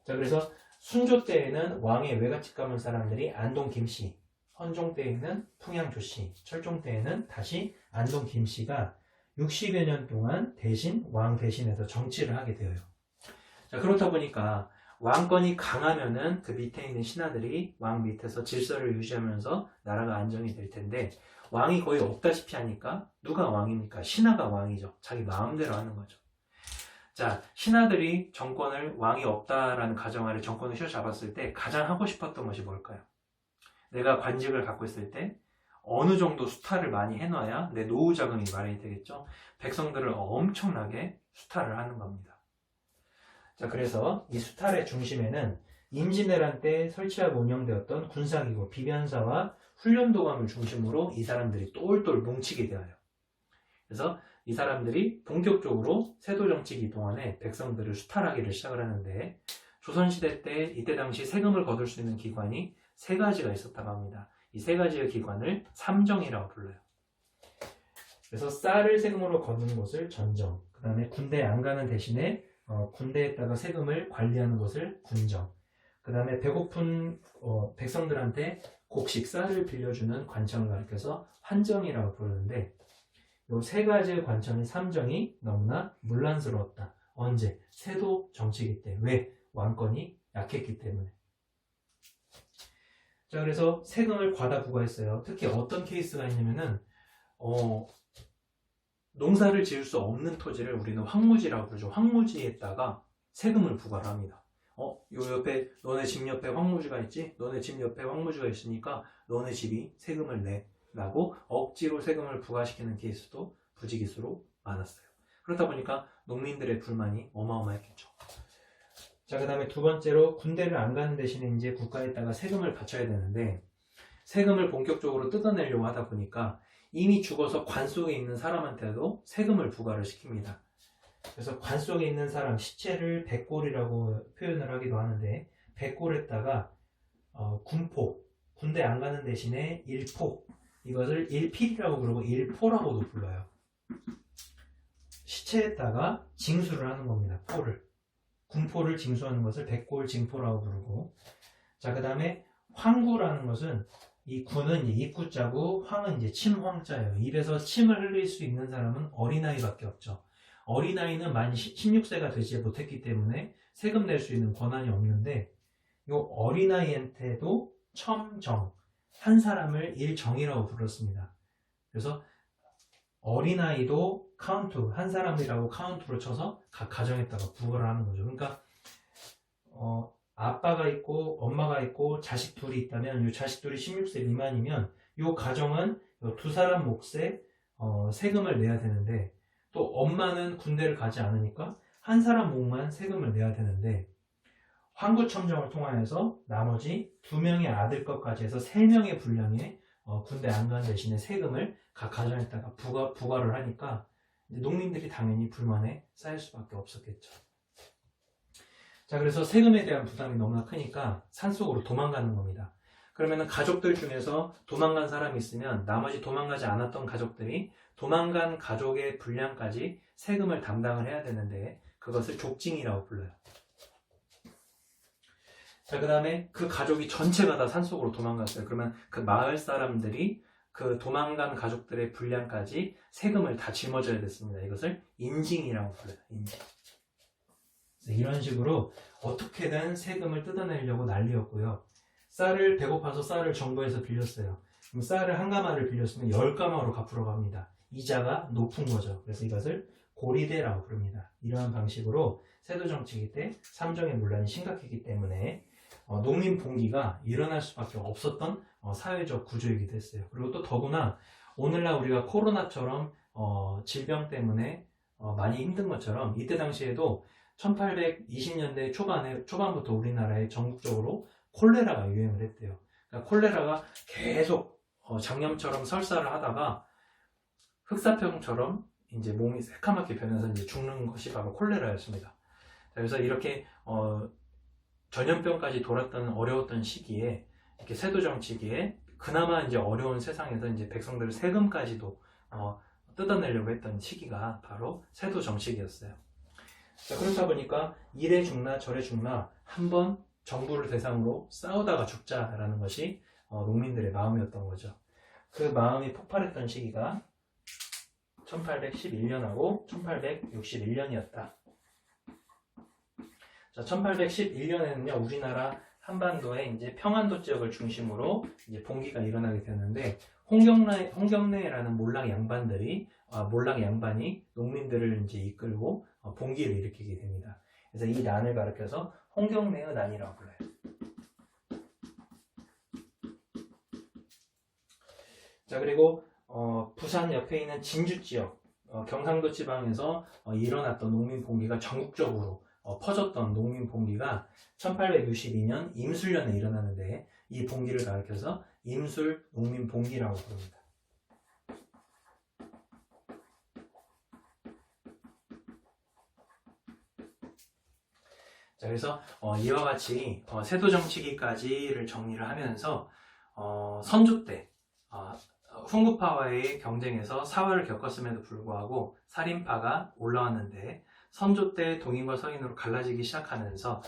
자, 그래서 순조 때에는 왕의 외갓집 가문 사람들이 안동 김씨, 헌종 때에는 풍양 조씨, 철종 때에는 다시 안동 김씨가 60여 년 동안 대신 왕 대신해서 정치를 하게 되어요. 자, 그렇다 보니까 왕권이 강하면은 그 밑에 있는 신하들이 왕 밑에서 질서를 유지하면서 나라가 안정이 될 텐데, 왕이 거의 없다시피 하니까 누가 왕입니까? 신하가 왕이죠. 자기 마음대로 하는 거죠. 자, 신하들이 정권을, 왕이 없다라는 가정하에 정권을 휘어잡았을 때 가장 하고 싶었던 것이 뭘까요? 내가 관직을 갖고 있을 때 어느 정도 수탈을 많이 해놔야 내 노후 자금이 마련이 되겠죠. 백성들을 엄청나게 수탈을 하는 겁니다. 자, 그래서 이 수탈의 중심에는 임진왜란 때 설치하고 운영되었던 군사기구 비변사와 훈련도감을 중심으로 이 사람들이 똘똘 뭉치게 되어요. 그래서 이 사람들이 본격적으로 세도정치기 동안에 백성들을 수탈하기를 시작을 하는데, 조선시대 때 이때 당시 세금을 거둘 수 있는 기관이 세 가지가 있었다고 합니다. 이 세 가지의 기관을 삼정이라고 불러요. 그래서 쌀을 세금으로 거두는 곳을 전정, 그 다음에 군대에 안 가는 대신에 군대에다가 세금을 관리하는 것을 군정, 그 다음에 배고픈 백성들한테 곡식 쌀을 빌려주는 관청을 가리켜서 환정이라고 부르는데, 이 세 가지의 관청인 삼정이 너무나 문란스러웠다. 언제? 세도 정치기 때. 왜? 왕권이 약했기 때문에. 자, 그래서 세금을 과다 부과했어요. 특히 어떤 케이스가 있냐면은 농사를 지을 수 없는 토지를 우리는 황무지라고 부르죠. 황무지에다가 세금을 부과를 합니다. 요 옆에, 너네 집 옆에 황무지가 있지? 너네 집 옆에 황무지가 있으니까 너네 집이 세금을 내 라고 억지로 세금을 부과시키는 케이스도 부지기수로 많았어요. 그렇다 보니까 농민들의 불만이 어마어마했겠죠. 자, 그 다음에 두 번째로 군대를 안 가는 대신에 이제 국가에다가 세금을 바쳐야 되는데, 세금을 본격적으로 뜯어내려고 하다 보니까 이미 죽어서 관 속에 있는 사람한테도 세금을 부과를 시킵니다. 그래서 관 속에 있는 사람 시체를 백골이라고 표현을 하기도 하는데, 백골에다가 군포, 군대 안 가는 대신에 일포, 이것을 일필이라고 부르고 일포라고도 불러요. 시체에다가 징수를 하는 겁니다. 포를. 군포를 징수하는 것을 백골 징포라고 부르고, 자, 그 다음에 황구라는 것은, 이 구는 이제 입구자고 황은 이제 침황자예요. 입에서 침을 흘릴 수 있는 사람은 어린아이밖에 없죠. 어린아이는 만 16세가 되지 못했기 때문에 세금 낼 수 있는 권한이 없는데, 이 어린아이한테도 첨정, 한 사람을 일정이라고 불렀습니다. 그래서 어린아이도 카운트, 한 사람이라고 카운트로 쳐서 각 가정에다가 부과를 하는 거죠. 그러니까 아빠가 있고 엄마가 있고 자식 둘이 있다면, 이 자식 둘이 16세 미만이면 이 가정은 두 사람 몫에 세금을 내야 되는데, 또 엄마는 군대를 가지 않으니까 한 사람 몫만 세금을 내야 되는데, 황구첨정을 통하여서 나머지 2명의 아들 것까지 해서 3명의 분량의 군대 안 간 대신에 세금을 각 가정에다가 부과를 하니까 농민들이 당연히 불만에 쌓일 수밖에 없었겠죠. 자, 그래서 세금에 대한 부담이 너무나 크니까 산속으로 도망가는 겁니다. 그러면은 가족들 중에서 도망간 사람이 있으면 나머지 도망가지 않았던 가족들이 도망간 가족의 분량까지 세금을 담당을 해야 되는데, 그것을 족징이라고 불러요. 자, 그 다음에 그 가족이 전체가 다 산속으로 도망갔어요. 그러면 그 마을 사람들이 그 도망간 가족들의 분량까지 세금을 다 짊어져야 됐습니다. 이것을 인징이라고 불러요. 인징. 이런 식으로 어떻게든 세금을 뜯어내려고 난리였고요. 쌀을 배고파서 쌀을 정부에서 빌렸어요. 그럼 쌀을 한 가마를 빌렸으면 10가마로 갚으러 갑니다. 이자가 높은 거죠. 그래서 이것을 고리대라고 부릅니다. 이러한 방식으로 세도 정치기 때 삼정의 문란이 심각했기 때문에 농민 봉기가 일어날 수밖에 없었던 사회적 구조이기도 했어요. 그리고 또 더구나 오늘날 우리가 코로나처럼 질병 때문에 많이 힘든 것처럼 이때 당시에도 1820년대 초반부터 우리나라에 전국적으로 콜레라가 유행을 했대요. 그러니까 콜레라가 계속 장염처럼 설사를 하다가 흑사병처럼 이제 몸이 새카맣게 변해서 이제 죽는 것이 바로 콜레라였습니다. 그래서 이렇게 전염병까지 돌았던 어려웠던 시기에 이렇게 세도 정치기에 그나마 이제 어려운 세상에서 이제 백성들을 세금까지도 뜯어내려고 했던 시기가 바로 세도 정치기였어요. 자, 그렇다 보니까 이래 죽나 저래 죽나 한번 정부를 대상으로 싸우다가 죽자라는 것이 농민들의 마음이었던 거죠. 그 마음이 폭발했던 시기가 1811년하고 1861년이었다. 자, 1811년에는요, 우리나라 한반도에 이제 평안도 지역을 중심으로 이제 봉기가 일어나게 되는데, 홍경래라는 몰락 양반이 농민들을 이제 이끌고 봉기를 일으키게 됩니다. 그래서 이 난을 가리켜서 홍경래의 난이라고 불러요. 자, 그리고 부산 옆에 있는 진주 지역, 경상도 지방에서 일어났던 농민 봉기가 전국적으로 퍼졌던 농민 봉기가 1862년 임술년에 일어나는데, 이 봉기를 가리켜서 임술 농민 봉기라고 부릅니다. 자, 그래서 이와 같이 세도 정치기까지를 정리를 하면서 선조 때 훈구파와의 경쟁에서 사활을 겪었음에도 불구하고 살인파가 올라왔는데, 선조 때 동인과 서인으로 갈라지기 시작하면서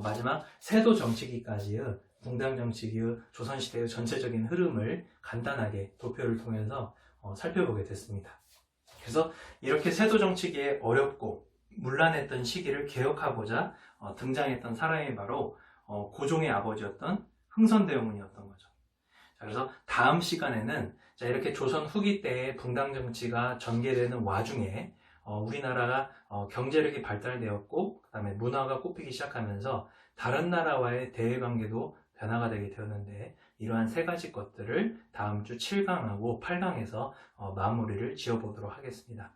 마지막 세도 정치기까지의 붕당 정치기의 조선시대의 전체적인 흐름을 간단하게 도표를 통해서 살펴보게 됐습니다. 그래서 이렇게 세도 정치기의 어렵고 문란했던 시기를 개혁하고자 등장했던 사람이 바로 고종의 아버지였던 흥선대원군이었던 거죠. 자, 그래서 다음 시간에는 이렇게 조선 후기 때의 붕당 정치가 전개되는 와중에 우리나라가 경제력이 발달되었고, 그 다음에 문화가 꽃피기 시작하면서 다른 나라와의 대외관계도 변화가 되게 되었는데, 이러한 세 가지 것들을 다음 주 7강하고 8강에서 마무리를 지어보도록 하겠습니다.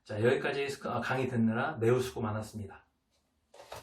자, 여기까지 강의 듣느라 매우 수고 많았습니다.